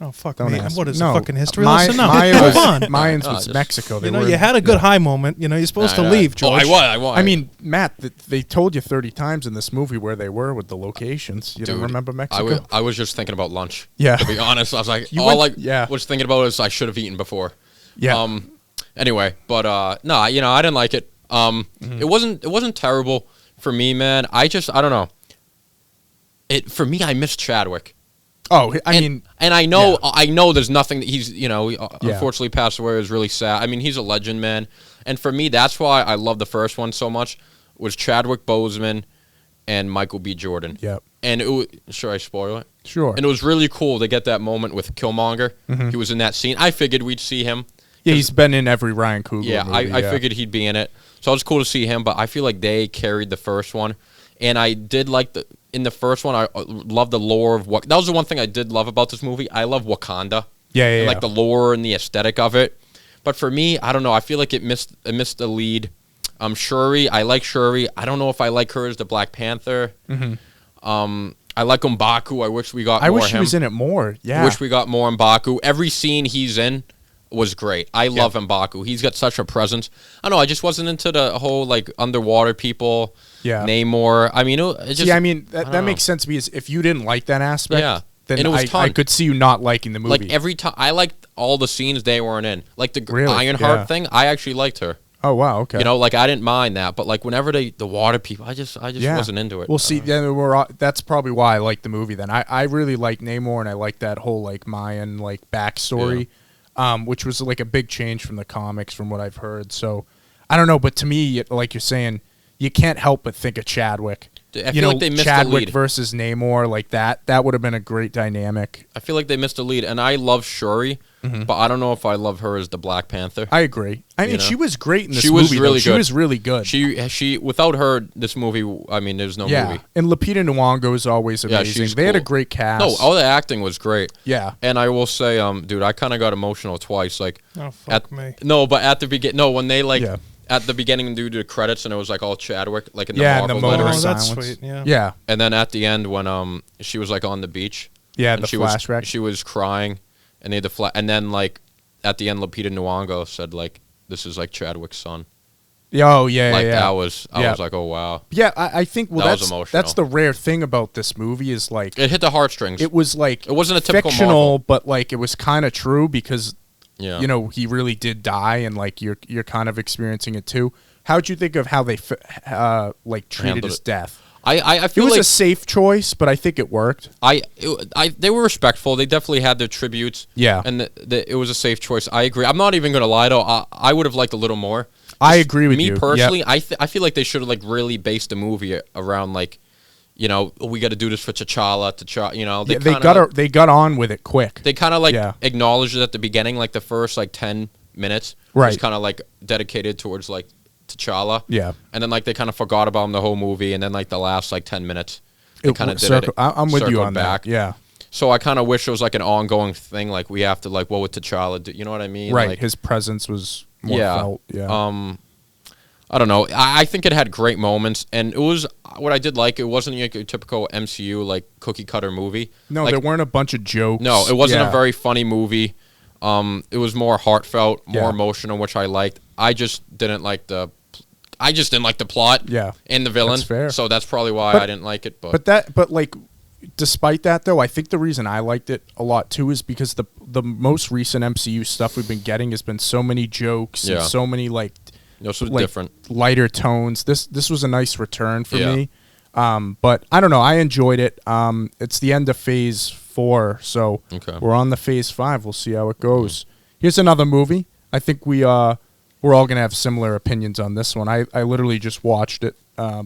Oh, fuck Don't me. ask. What is No. a fucking history My- lesson? No, Mayans- move on. Mayans No, was just- Mexico. They You know, were you had a good high moment. You know, you're supposed to leave, George. I was. I mean, Matt, they told you 30 times in this movie where they were with the locations. You don't Dude, remember Mexico? I was just thinking about lunch. Yeah. To be honest, I was like, You all went- I yeah. was thinking about is I should have eaten before. Yeah. Anyway, but no, I didn't like it. It wasn't terrible for me, man. I don't know. For me, I missed Chadwick. Oh, I mean, and I know, yeah. I know there's nothing that he's, unfortunately passed away. It was really sad. I mean, he's a legend, man. And for me, that's why I love the first one so much, was Chadwick Boseman and Michael B. Jordan. Yep. And should I spoil it? Sure. And it was really cool to get that moment with Killmonger. He was in that scene. I figured we'd see him. Yeah, he's been in every Ryan Coogler Yeah, movie. I figured he'd be in it. So it was cool to see him, but I feel like they carried the first one. And I did like in the first one, I love the lore of what. That was the one thing I did love about this movie. I love Wakanda. Yeah, And like the lore and the aesthetic of it. But for me, I don't know. I feel like it missed the lead. Shuri, I like Shuri. I don't know if I like her as the Black Panther. I like M'Baku. I wish we got more I wish of he him. was in it more. Yeah. I wish we got more M'Baku. Every scene he's in was great. I love M'Baku. He's got such a presence. I don't know. I just wasn't into the whole like underwater people. Yeah. Namor. I mean, it just. See, I mean, that don't makes sense because if you didn't like that aspect, Yeah. then And it was I ton. could see you not liking the movie. like every time, I liked all the scenes they weren't in. Like the Really? Ironheart Yeah. thing, I actually liked her. Oh wow, okay. You know, like I didn't mind that, but like whenever the water people, I just Yeah. wasn't into it. Well, see, then that's probably why I like the movie. Then I really like Namor, and I like that whole like Mayan like backstory, which was like a big change from the comics, from what I've heard. So I don't know, but to me, like you're saying, you can't help but think of Chadwick. I feel like they missed the Chadwick lead. versus Namor, like that would have been a great dynamic. I feel like they missed a lead, and I love Shuri, but I don't know if I love her as the Black Panther. I agree. I mean, know? she was great in this She movie. was really She good. was really good. She without her, this movie, I mean, there's no movie. And Lupita Nyong'o is always Yeah, amazing. she's They had a cool. great cast. No, all the acting was great. Yeah. And I will say, dude, I kind of got emotional twice. Like, Oh, fuck me. No, but at the begin, no, when they like Yeah. at the beginning do the credits and it was like all Chadwick, like in the Yeah, and the Marvel moment lettering. of Oh, that's silence. sweet. Yeah. Yeah. And then at the end when she was like on the beach. Yeah, and the she flashback. she was crying, and they had the and then like at the end, Lupita Nyong'o said like, "This is like Chadwick's son." Oh, yeah, Like yeah. that was I Yeah. was like, "Oh wow." Yeah, I think That was that's emotional. the rare thing about this movie is like It hit the heartstrings. it was like It wasn't a typical fictional, Marvel. but like it was kind of true because Yeah. you know he really did die, and like you're kind of experiencing it too. How'd you think of how they like treated Handled his it. death? I It feel was like a safe choice, but I think it worked. they were respectful. They definitely had their tributes. Yeah. And it was a safe choice. I agree. I'm not even gonna lie though. I would have liked a little more. I Just agree with you. Me personally, I feel like they should have like really based the movie around like, you know, we got to do this for T'Challa. You know, They kinda, they got on with it quick. They kind of like Yeah. acknowledged it at the beginning, like the first like 10 minutes Right. was kind of like dedicated towards like T'Challa. Yeah. And then like they kind of forgot about him the whole movie, and then like the last like 10 minutes, they kind of did circle, it. I'm with you circled on back. that. Yeah. So I kind of wish it was like an ongoing thing. Like we have to like, what would T'Challa do? You know what I mean? Right. Like, His presence was more yeah. felt. Yeah. I don't know. I think it had great moments, and it was what I did like. It wasn't like a typical MCU like cookie cutter movie. No, like, there weren't a bunch of jokes. No, it wasn't a very funny movie. It was more heartfelt, more emotional, which I liked. I just didn't like the plot. Yeah, and the villain. That's fair. So that's probably why I didn't like it. But like, despite that though, I think the reason I liked it a lot too is because the most recent MCU stuff we've been getting has been so many jokes and so many like. This was different, lighter tones. This was a nice return for me. But I don't know. I enjoyed it. It's the end of Phase 4, so we're on the Phase 5. We'll see how it goes. Here's another movie. I think we're all gonna have similar opinions on this one. I literally just watched it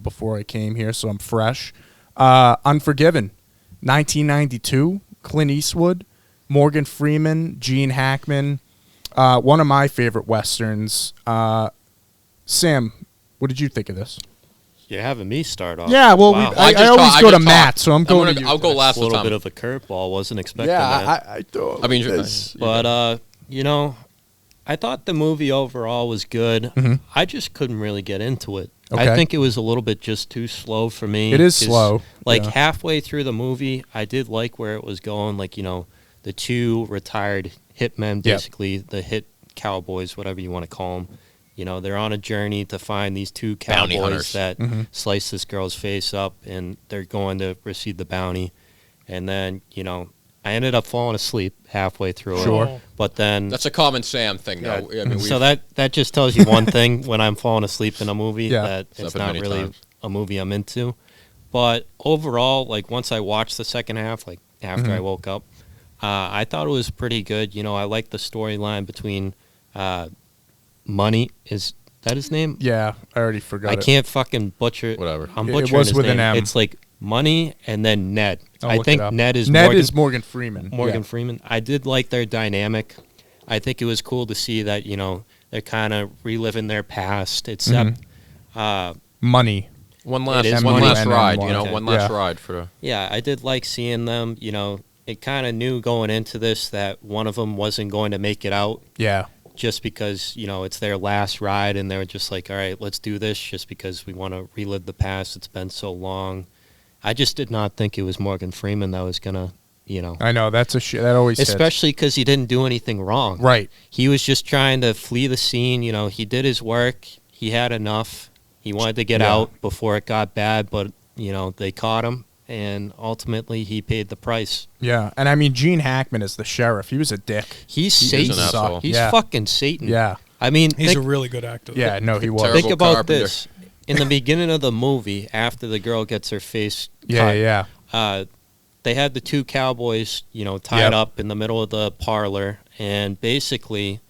before I came here, so I'm fresh. Unforgiven, 1992. Clint Eastwood, Morgan Freeman, Gene Hackman. One of my favorite westerns. Sam, what did you think of this? You're having me start off. Yeah, well, wow. I always go to Matt, so I'm going to you. I'll go last. A little bit of a curveball. Wasn't expecting that. I thought. I mean, but you know, I thought the movie overall was good. I just couldn't really get into it. Okay. I think it was a little bit just too slow for me. It is slow. Like halfway through the movie, I did like where it was going. Like, you know, the two retired hitmen, basically the hit cowboys, whatever you want to call them. You know, they're on a journey to find these two cowboys that slice this girl's face up, and they're going to receive the bounty. And then, you know, I ended up falling asleep halfway through it. But then... That's a common Sam thing, though. I mean, so that just tells you one thing when I'm falling asleep in a movie, that it's not really a movie I'm into. But overall, like, once I watched the second half, like, after I woke up, I thought it was pretty good. You know, I liked the storyline between... Money, is that his name? Yeah, I already forgot. I can't fucking butcher it. Whatever. I'm butchering it was his with name. an M. It's like Money and then Ned. I think Ned is Morgan Freeman. Morgan Freeman. I did like their dynamic. I think it was cool to see that, you know, they're kind of reliving their past, except Money. One last ride, you know, one last ride for the... Yeah, I did like seeing them, you know, it kind of knew going into this that one of them wasn't going to make it out. Yeah. Just because, you know, it's their last ride and they were just like, all right, let's do this just because we want to relive the past. It's been so long. I just did not think it was Morgan Freeman that was going to, you know. I know, that's that always especially because he didn't do anything wrong. Right. He was just trying to flee the scene. You know, he did his work. He had enough. He wanted to get out before it got bad, but, you know, they caught him. And ultimately, he paid the price. Yeah, and I mean, Gene Hackman is the sheriff. He was a dick. He's Satan. He's fucking Satan. Yeah. I mean, he's a really good actor. Yeah, no, he was. Think about this. In the beginning of the movie, after the girl gets her face cut, they had the two cowboys, you know, tied up in the middle of the parlor, and basically,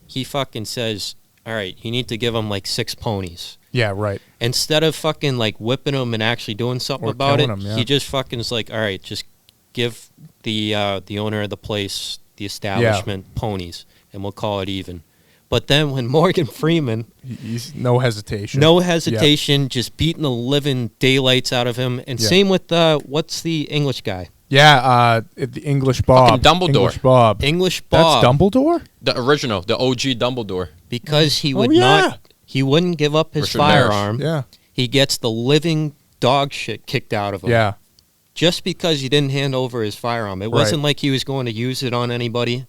he fucking says, all right, you need to give them like 6 ponies. Yeah, right. Instead of fucking like whipping them and actually doing something about it, he just fucking is like, all right, just give the owner of the place, the establishment, ponies, and we'll call it even. But then when Morgan Freeman... He's no hesitation. Just beating the living daylights out of him. And same with, what's the English guy? Yeah, the English Bob. Fucking Dumbledore. English Bob. That's Dumbledore? The original, the OG Dumbledore. Because he would not... He wouldn't give up his firearm. Yeah. He gets the living dog shit kicked out of him. Yeah. Just because he didn't hand over his firearm. It wasn't like he was going to use it on anybody.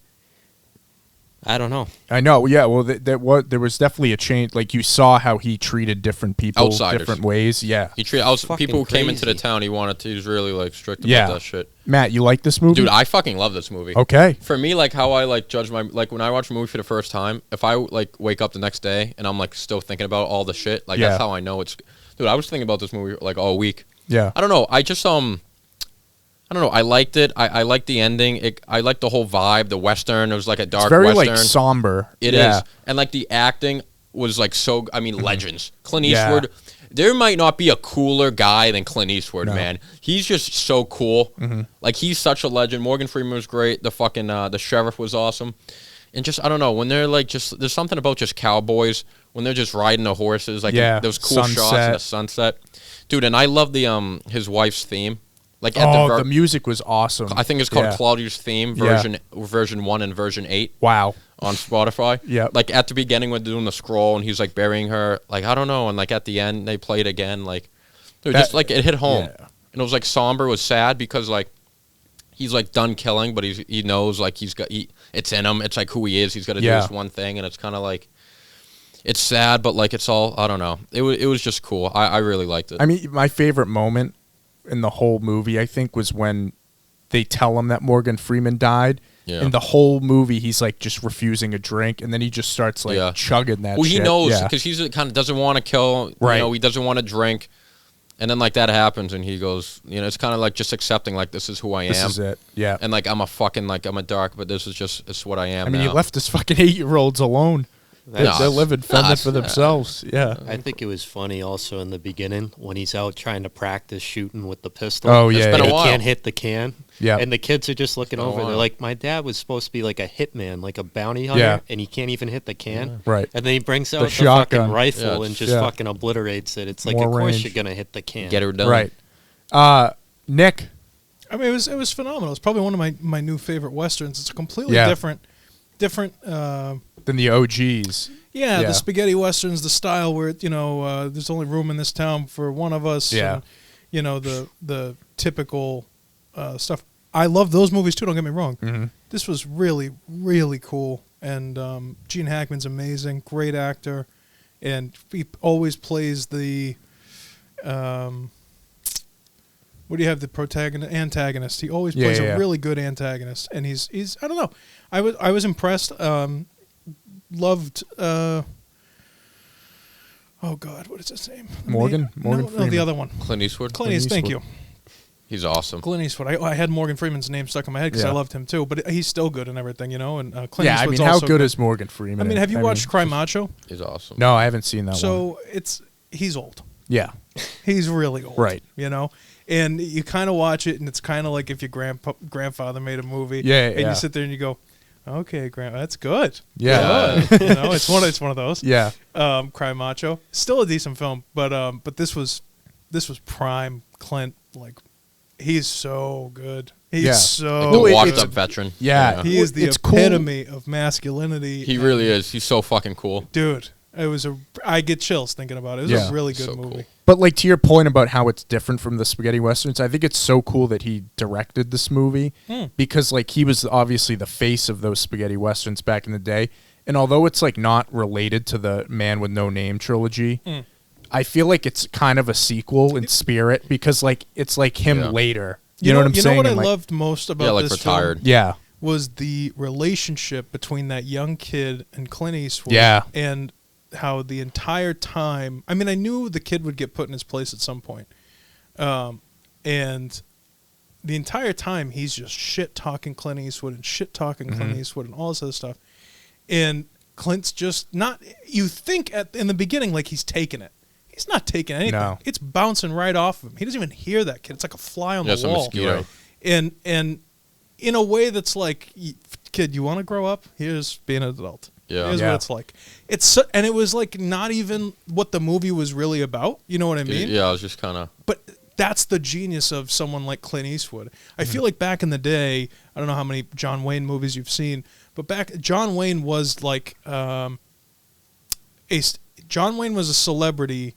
I don't know. I know. Yeah. Well, there was definitely a change. Like, you saw how he treated different people different ways. Yeah. He treated people who came into the town. He was really like strict about that shit. Matt, you like this movie? Dude, I fucking love this movie. Okay. For me, like, how I like judge when I watch a movie for the first time, if I like wake up the next day and I'm like still thinking about all the shit, like that's how I know it's. Dude, I was thinking about this movie like all week. Yeah. I don't know. I just I don't know. I liked it. I liked the ending. I liked the whole vibe. The Western. It was like a dark Western. It's very like somber. It is. And like the acting was like so. I mean, legends. Clint Eastwood. There might not be a cooler guy than Clint Eastwood, man. He's just so cool. Like, he's such a legend. Morgan Freeman was great. The fucking the sheriff was awesome. And just, I don't know, when they're like just, there's something about just cowboys when they're just riding the horses, like those cool shots in the sunset, dude. And I love the his wife's theme. Like at the music was awesome. I think it's called Claudia's theme version 1 and version 8. Wow. on Spotify. Yeah. Like at the beginning when they're doing the scroll and he's like burying her, like I don't know, and like at the end they play it again, like it just like it hit home. Yeah. And it was like somber, it was sad because like he's like done killing, but he knows like it's in him. It's like who he is. He's got to do this one thing, and it's kind of like it's sad, but like it's all I don't know. It was just cool. I really liked it. I mean, my favorite moment in the whole movie, I think, was when they tell him that Morgan Freeman died. Yeah. In the whole movie, he's like just refusing a drink, and then he just starts like chugging that. Well, he shit. knows because he's kind of doesn't want to kill. Right. You know, he doesn't want to drink, and then like that happens, and he goes, you know, it's kind of like just accepting like this is who I am. This is it. Yeah. And like I'm a dark, but this is just it's what I am. I mean, now. he left his fucking 8-year-olds alone. They're living, fending for themselves. Yeah. I think it was funny also in the beginning when he's out trying to practice shooting with the pistol. Oh, It's yeah. been a He while. can't hit the can. Yeah. And the kids are just looking been a over. They're while. like, my dad was supposed to be like a hitman, like a bounty hunter, Yeah. and he can't even hit the can. Right. And then he brings out the shotgun. fucking rifle Yeah, and just yeah. fucking obliterates it. It's like, More of course range. you're going to hit the can. Get her done. Right. Nick. I mean, it was phenomenal. It's probably one of my new favorite westerns. It's completely Yeah. different. Than the OGs. Yeah, Yeah. the spaghetti westerns, the style where there's only room in this town for one of us. Yeah. And, the typical stuff. I love those movies too. Don't get me wrong. Mm-hmm. This was really, really cool, and Gene Hackman's amazing, great actor, and he always plays the. What do you have? The antagonist. He always plays a really good antagonist, and he's I don't know. I was impressed. Loved. Oh God, what is his name? Morgan No, Freeman. the other one. Clint Eastwood. Clint Eastwood. Thank you. He's awesome. Clint Eastwood. I had Morgan Freeman's name stuck in my head because I loved him too. But he's still good and everything, And Clint Yeah, I Eastwood's mean, how also good is Morgan Freeman? I mean, have you watched Cry Macho? He's awesome. No, I haven't seen that one. So he's old. Yeah. He's really old. Right. And you kind of watch it, and it's kind of like if your grandfather made a movie. Yeah, and you sit there and you go, okay, Grandma, that's good. Yeah. Good. It's one of those. Yeah. Cry Macho, still a decent film, but this was prime Clint. Like, he's so good. He's so The Well, washed up veteran. Yeah. He is the It's cool. epitome of masculinity. He really is. He's so fucking cool. Dude. I get chills thinking about it. It was Yeah. a really good So movie. cool. But like to your point about how it's different from the spaghetti westerns, I think it's so cool that he directed this movie because like he was obviously the face of those spaghetti westerns back in the day. And although it's like not related to the Man with No Name trilogy, I feel like it's kind of a sequel in spirit because like it's like him later. You know what I'm saying? You know what I And, like, loved most about like this retired. film? Yeah. Was the relationship between that young kid and Clint Eastwood. Yeah. And how the entire time, I mean, I knew the kid would get put in his place at some point. And the entire time he's just shit-talking Clint Eastwood and shit-talking Clint Eastwood and all this other stuff. And Clint's just not, you think in the beginning like he's taking it. He's not taking anything. No. It's bouncing right off of him. He doesn't even hear that kid. It's like a fly on the It's a wall. mosquito. Right. And in a way that's like, kid, you want to grow up? Here's being an adult. Yeah. Here's Yeah. what it's like. And it was like not even what the movie was really about. You know what I mean? Yeah, I was just kind of. But that's the genius of someone like Clint Eastwood. I feel like back in the day, I don't know how many John Wayne movies you've seen, but John Wayne was like John Wayne was a celebrity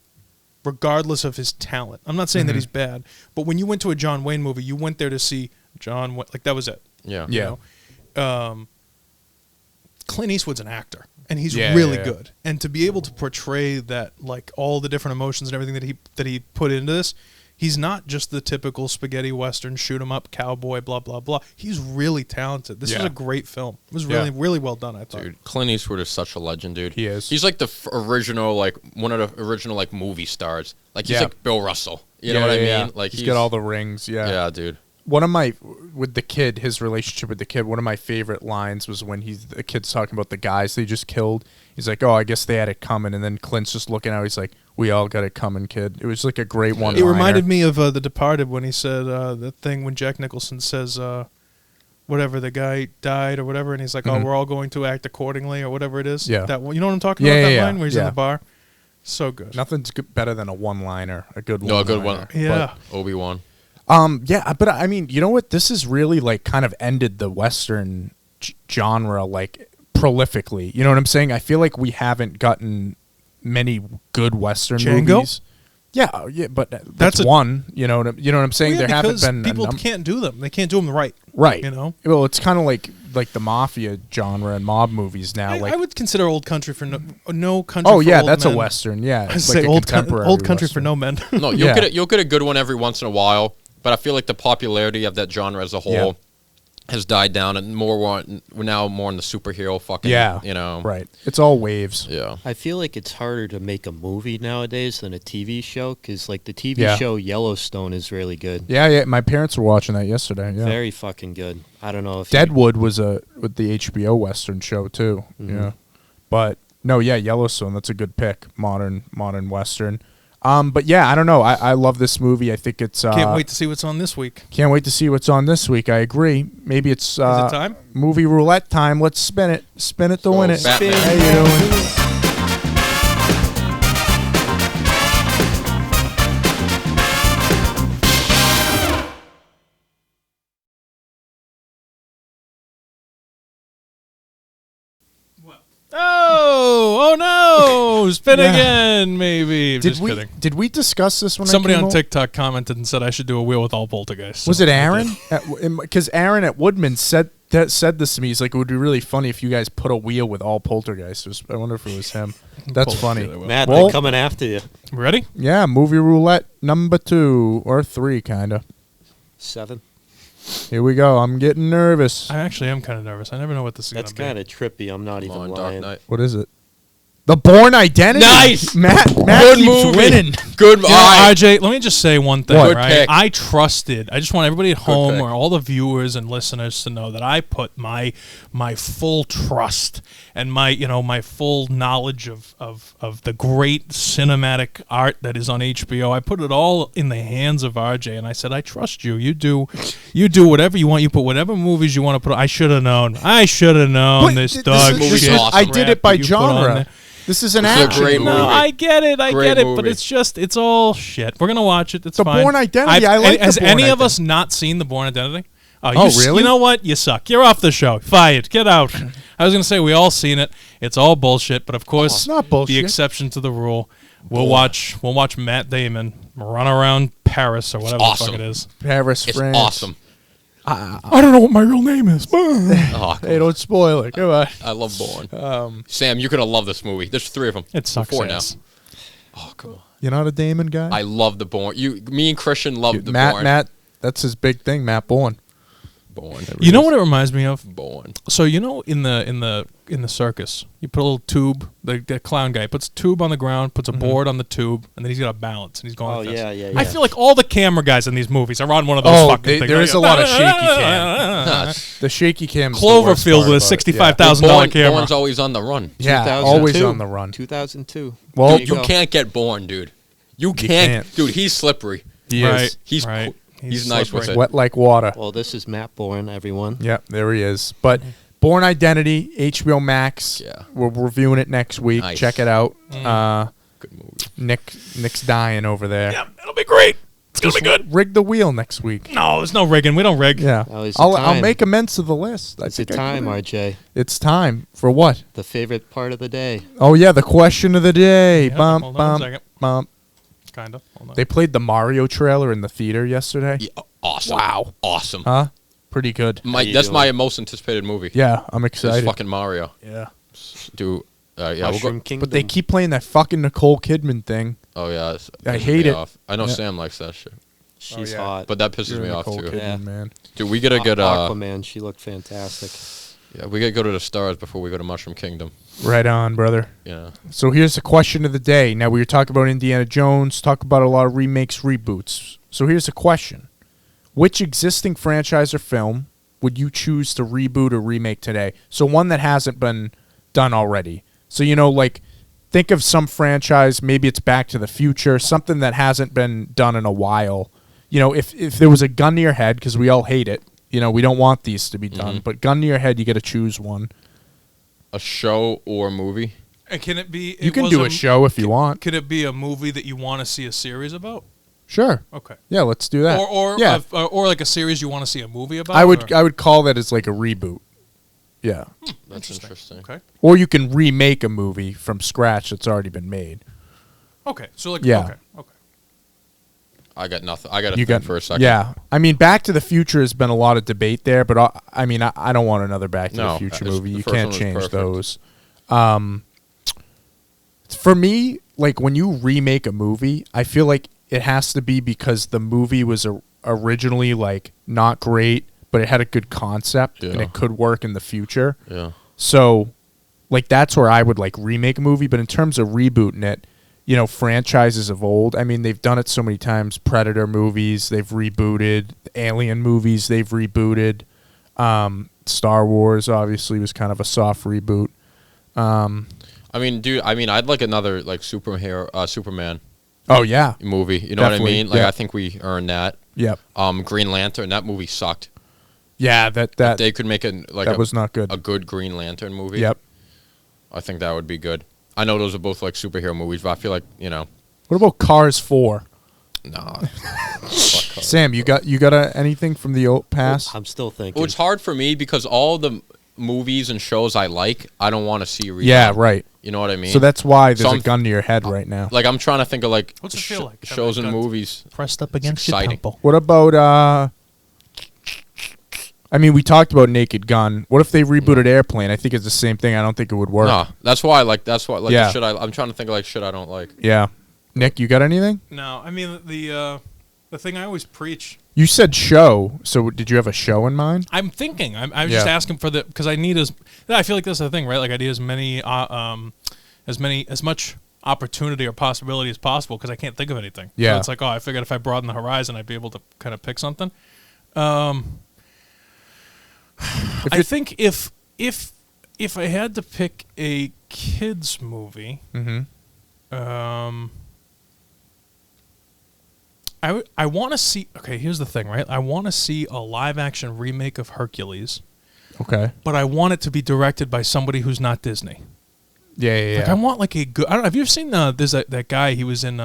regardless of his talent. I'm not saying that he's bad, but when you went to a John Wayne movie, you went there to see John Wayne. Like that was it. Yeah. Yeah. Clint Eastwood's an actor, and he's Yeah, really yeah. good. And to be able to portray that, like all the different emotions and everything that he put into this, he's not just the typical spaghetti western shoot 'em up cowboy blah blah blah. He's really talented. This was a great film. It was really really well done. I thought. Dude, Clint Eastwood is such a legend, dude. He is. He's like the original, like one of the original, like movie stars. Like he's Yeah. like Bill Russell. You know what I mean? Like he's got all the rings. Yeah. Yeah, dude. One of my with the kid, his relationship with the kid. One of my favorite lines was when the kid's talking about the guys they just killed. He's like, "Oh, I guess they had it coming," and then Clint's just looking out. He's like, "We all got it coming, kid." It was like a great one. It reminded me of The Departed when he said the thing when Jack Nicholson says whatever the guy died or whatever, and he's like, "Oh, we're all going to act accordingly" or whatever it is. Yeah. That one, you know what I'm talking about? Yeah, That yeah, line where he's in yeah. the bar. So good. Nothing's better than a one-liner, a good one. No, a good one. Yeah. Obi-Wan. Yeah, but I mean, you know what? This has really like kind of ended the Western genre like prolifically. You know what I'm saying? I feel like we haven't gotten many good Western Django? movies. Yeah, but that's one. You know what I'm saying? Well, yeah, there haven't been people can't do them. They can't do them right. Right. You know. Well, it's kind of like the mafia genre and mob movies now. I would consider Old Country for No Country. Oh for yeah, Old that's Men. a Western. Yeah, I it's say like a contemporary Old Country for Western. No Men. No, you'll get a good one every once in a while, but I feel like the popularity of that genre as a whole has died down, and we're now more in the superhero fucking. Yeah, you know. Right. It's all waves. Yeah. I feel like it's harder to make a movie nowadays than a TV show because, like, the TV show Yellowstone is really good. Yeah. My parents were watching that yesterday. Yeah. Very fucking good. I don't know if Deadwood was with the HBO Western show too. Yeah. But no, Yellowstone. That's a good pick. Modern Western. But yeah, I don't know. I love this movie. I think it's. Can't wait to see what's on this week. Can't wait to see what's on this week. I agree. Maybe it's Is it time? Movie roulette time. Let's spin it. Spin it to win it. Batman. How you doing? Oh no! Spin again, maybe. Just we kidding. did we discuss this when Somebody I came on over? TikTok commented and said I should do a wheel with all poltergeists. Was it Aaron? Because Aaron at Woodman said this to me. He's like, it would be really funny if you guys put a wheel with all poltergeists. I wonder if it was him. That's funny. Matt, Well- they're coming after you. Ready? Yeah, movie roulette number 2 or 3, kind of. 7. Here we go. I'm getting nervous. I actually am kind of nervous. I never know what this is going That's to be. kind of trippy. I'm not Come even on, Dark lying. Knight. What is it? The Bourne Identity. Nice! Matt Good keeps movie. winning. Good. You know, all right. RJ, let me just say one thing, What? Good right? pick. I trusted. I just want everybody at home pick. or all the viewers and listeners to know that I put my full trust and my full knowledge of the great cinematic art that is on HBO. I put it all in the hands of RJ, and I said, I trust you. You do whatever you want. You put whatever movies you want to put. I should have known. I should have known But this this dog is- movie's this shit is- I awesome. did crap it by that you put on genre. there. This is an This is a action great movie. movie. No, I get it, Great but movie. it's all shit. We're gonna watch it. It's The fine. Bourne Identity, I like the Has Bourne any of Identity. us not seen the Bourne Identity? Really? You know what? You suck. You're off the show. Fired. Get out. I was gonna say we all seen it. It's all bullshit. But of course, It's not bullshit. the exception to the rule. We'll watch Matt Damon run around Paris or whatever the awesome. fuck it is. Paris, It's France. awesome. I don't know what my real name is. Oh, Hey, don't spoil it. Come on. I love Bourne. Sam, you're gonna love this movie. There's 3 of them. It sucks 4 ass. now. Oh, come on. You're not a Damon guy? I love the Bourne. Me and Christian love Dude, the Matt, Bourne. Matt, that's his big thing, Matt Bourne. Bourne. You know what it reminds me of? Bourne. So in the circus, you put a little tube. The clown guy puts a tube on the ground, puts a board on the tube, and then he's got a balance, and he's going. Oh, like this. yeah. I feel like all the camera guys in these movies are on one of those fucking things. there is a lot of shaky cam. Nah, The shaky cam. Cloverfield with a $65,000 camera. Bourne's always on the run. Yeah, 2002. always on the run. 2002. Well, There Dude, you go. can't get Bourne, dude. You can't. can't. Dude, he's slippery. He Right. is He's Right. he's nice with slippery. it. wet like water. Well, this is Matt Bourne, everyone. Yep, there he is. But Bourne Identity, HBO Max. Yeah. We're reviewing it next week. Nice. Check it out. Good movie. Nick's dying over there. Yeah, it'll be great. It's gonna Just be good. rig the wheel next week. No, there's no rigging. We don't rig. Yeah. Oh, is it I'll time? make amends to the list. It's a time, RJ. It's time for what? The favorite part of the day. Oh yeah, the question of the day. Yeah, bump, hold on a bump, second. bump. Kind of. Hold on. They played the Mario trailer in the theater yesterday. Yeah, awesome. Wow. Awesome. Huh? Pretty good. My, you that's doing? my most anticipated movie. Yeah, I'm It's excited. fucking Mario. Yeah. Dude, yeah, we'll Mushroom go. Kingdom. But they keep playing that fucking Nicole Kidman thing. Oh yeah, I pisses hate me it. off. I know Yeah. Sam likes that shit, She's yeah. hot. but that pisses You're me off Nicole too. Kidman, Yeah. man. Dude, we gotta get Aquaman, she looked fantastic. yeah, we gotta go to the stars before we go to Mushroom Kingdom. Right on, brother. Yeah. So here's the question of the day. Now we were talking about Indiana Jones, talk about a lot of remakes, reboots. So here's the question. Which existing franchise or film would you choose to reboot or remake today? So one that hasn't been done already. So, like, think of some franchise, maybe it's Back to the Future, something that hasn't been done in a while. If there was a gun to your head, because we all hate it, we don't want these to be done, but gun to your head, you got to choose one. A show or movie? And can it be? You can do a show if you want. Could it be a movie that you want to see a series about? Sure. Okay. Yeah, let's do that. Or yeah. or like a series you want to see a movie about? I would call that as like a reboot. Yeah. That's interesting. Okay. Or you can remake a movie from scratch that's already been made. Okay. So like. Yeah. Okay. I got nothing. I got to think for a second. Yeah. I mean, Back to the Future has been a lot of debate there, but I don't want another Back to the Future movie. You can't change those. For me, like when you remake a movie, I feel like it has to be because the movie was originally like not great, but it had a good concept and it could work in the future. Yeah. So, like that's where I would like remake a movie. But in terms of rebooting it, you know, franchises of old, I mean, they've done it so many times. Predator movies, they've rebooted. Alien movies, they've rebooted. Star Wars obviously was kind of a soft reboot. I mean, dude. I mean, I'd like another like Superman. Oh yeah, movie. You know Definitely, what I mean? Like yeah. I think we earned that. Yep. Green Lantern. That movie sucked. Yeah, that If they could make was not good. A good Green Lantern movie. Yep. I think that would be good. I know those are both like superhero movies, but I feel like What about Cars 4? Nah. Sam, you got anything from the old past? I'm still thinking. Well, it's hard for me because all the movies and shows I like, I don't want to see. Yeah, right. You know what I mean? So that's why there's a gun to your head right now. Like I'm trying to think of like What's it feel like? shows and movies. Pressed up against your exciting. temple. What about I mean, we talked about Naked Gun. What if they rebooted Airplane? I think it's the same thing. I don't think it would work. No, that's why. Like Yeah. the shit I'm trying to think of like shit I don't like. Yeah. Nick, you got anything? No, I mean the thing I always preach. You said show. So did you have a show in mind? I'm thinking. I'm just asking for the because I need I feel like that's the thing, right? Like I need as much opportunity or possibility as possible because I can't think of anything. Yeah. So it's like, I figured if I broaden the horizon, I'd be able to kind of pick something. I think if I had to pick a kids movie, I want to see. Okay, here's the thing, right? I want to see a live action remake of Hercules. Okay. But I want it to be directed by somebody who's not Disney. Yeah. Like I want like a good. I don't know. Have you ever seen there's that guy? He was in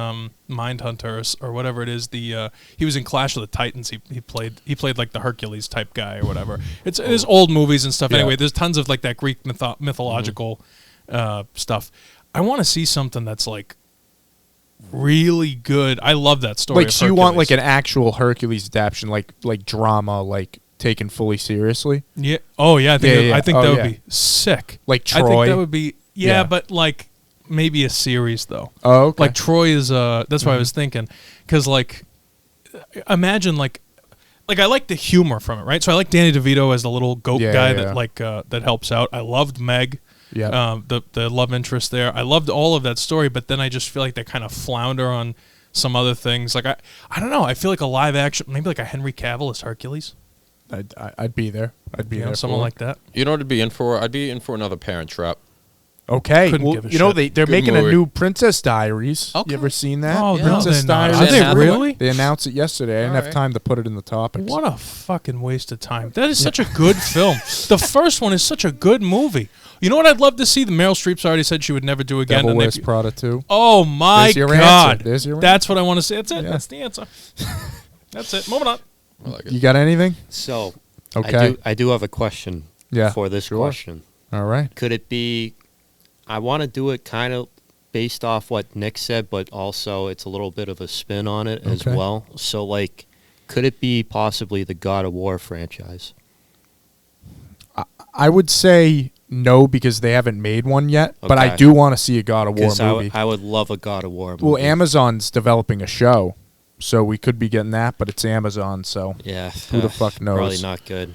Mindhunter or whatever it is. He was in Clash of the Titans. He played like the Hercules type guy or whatever. It's old movies and stuff. Yeah. Anyway, there's tons of like that Greek mythological stuff. I want to see something that's like really good. I love that story. Like so, you want like an actual Hercules adaptation, like drama, like taken fully seriously. Yeah. Oh yeah. I think that would yeah. be sick. Like Troy. I think that would be. Yeah, but like maybe a series though. Oh, okay. Like Troy is that's what I was thinking, because like imagine like I like the humor from it, right? So I like Danny DeVito as the little goat guy that like that helps out. I loved Meg, the love interest there. I loved all of that story, but then I just feel like they kind of flounder on some other things. Like I don't know. I feel like a live action, maybe like a Henry Cavill as Hercules. I'd be there. I'd be there. Someone like that. You know what I'd be in for? I'd be in for another Parent Trap. Okay, Couldn't well, give a you know shit. they're Good making movie. a new Princess Diaries. Okay. You ever seen that? Oh, Princess no, Diaries. Are they Haven't. really? They announced it yesterday. I didn't have Alright. time to put it in the topics. What a fucking waste of time. That is such a good film. The first one is such a good movie. You know what I'd love to see? The Meryl Streep's already said she would never do again. Devil and Wears Prada 2. Oh my There's your God. answer. There's your That's what I want to say. That's it. Yeah. That's the answer. That's it. Moving on. I like it. You got anything? So, Okay. I do have a question for this question. All right. Could it be, I want to do it kind of based off what Nick said, but also it's a little bit of a spin on it as Okay. well. So, like, could it be possibly the God of War franchise? I would say no because they haven't made one yet, but I Okay. do want to see a God of War Because movie. I would love a God of War movie. Well, Amazon's developing a show, so we could be getting that, but it's Amazon, so Yeah. who the fuck knows? Probably not good.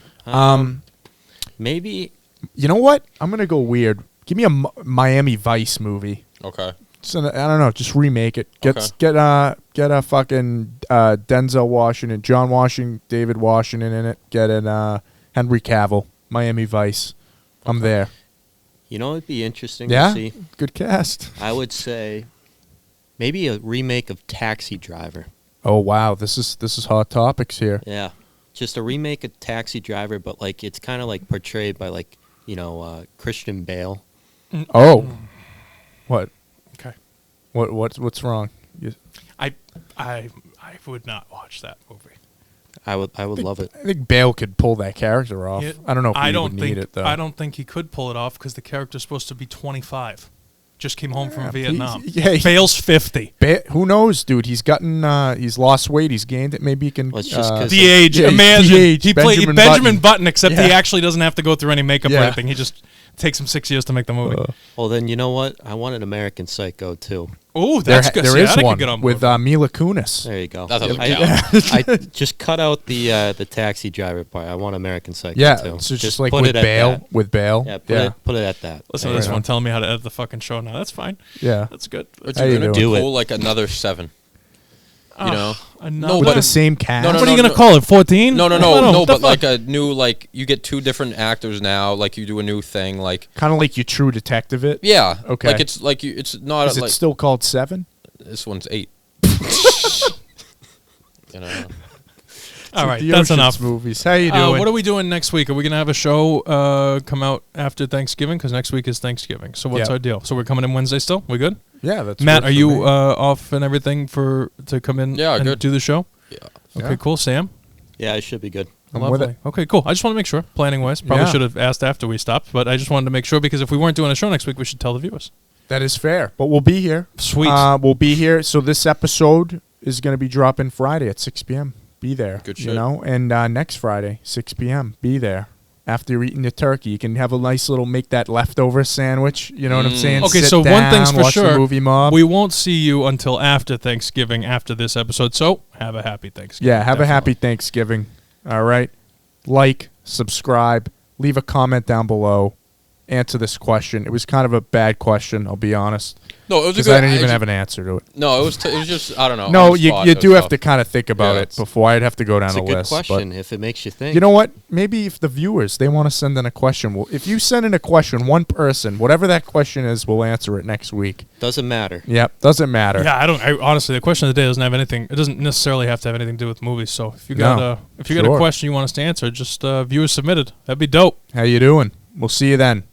Maybe. You know what? I'm gonna go weird. Give me a Miami Vice movie. Okay. So, I don't know. Just remake it. Get Okay. get a fucking Denzel Washington, John Washington, David Washington in it. Get an Henry Cavill, Miami Vice. I'm there. You know, it'd be interesting Yeah, to see. good cast. I would say maybe a remake of Taxi Driver. Oh wow, this is hot topics here. Yeah, just a remake of Taxi Driver, but like it's kind of like portrayed by like Christian Bale. Oh, what? Okay. What's wrong? I would not watch that movie. I would love it. I think Bale could pull that character off. I don't know if he would need it, though. I don't think he could pull it off because the character's supposed to be 25. Just came home from Vietnam. Bale's 50. Who knows, dude? He's gotten, he's lost weight. He's gained it. Maybe he can. Well, just the age. Imagine. The age. He played Benjamin Button, except he Yeah. actually doesn't have to go through any makeup or anything. He just takes him 6 years to make the movie. Well, then you know what? I want an American Psycho too. Oh, that's good. There See, is I one could get on with board. Mila Kunis. There you go. That doesn't I just cut out the taxi driver part. I want American Psycho Yeah, too. so just like put with it at Bale. that. With Bale. Yeah, put it at that. Listen to this one telling me how to edit the fucking show now. That's fine. Yeah. That's good. But How you're you gonna doing? pull like another 7. You know? Another. With the same cast. No, What are you going to call it? 14? No, but like a new, like, you get 2 different actors now, like, you do a new thing, like... Kind of like your True Detective it. Yeah. Okay. Like, it's like, it's not... Is it like, still called 7? This one's 8. You know? All right, The that's Ocean's enough. movies. How you doing? What are we doing next week? Are we going to have a show come out after Thanksgiving? Because next week is Thanksgiving. So what's Yeah. our deal? So we're coming in Wednesday still? We good? Yeah, that's Matt, good are for you me. off and everything to come in Yeah, and good. do the show? Yeah. Okay, Yeah. cool. Sam? Yeah, it should be good. I'm Lovely. with it. Okay, cool. I just want to make sure, planning-wise. Probably Yeah. should have asked after we stopped, but I just wanted to make sure because if we weren't doing a show next week, we should tell the viewers. That is fair. But we'll be here. Sweet. We'll be here. So this episode is going to be dropping Friday at 6 p.m. Be there. Good You shit. know? And next Friday, 6 p.m. Be there. After you're eating your turkey, you can have a nice little, make that leftover sandwich. You know what I'm saying? Okay, Sit so one thing's down, for watch the sure. movie mob. We won't see you until after Thanksgiving, after this episode. So have a happy Thanksgiving. Yeah, have a happy Definitely. Thanksgiving. All right. Like, subscribe, leave a comment down below. Answer this question. It was kind of a bad question, I'll be honest. No, it was a Because good... I didn't even have an answer to it. No, it was just, I don't know. No, on the you spot, you it was do have tough. to kind of think about Yeah, it it's- before. I'd have to go down It's a the good list. question if it makes you think. You know what? Maybe if the viewers, they want to send in a question. Well, if you send in a question, one person, whatever that question is, we'll answer it next week. Doesn't matter. Yep, doesn't matter. Yeah, honestly, the question of the day doesn't have anything. It doesn't necessarily have to have anything to do with movies. So if you got a Sure. question you want us to answer, just viewers submitted. That'd be dope. How you doing? We'll see you then.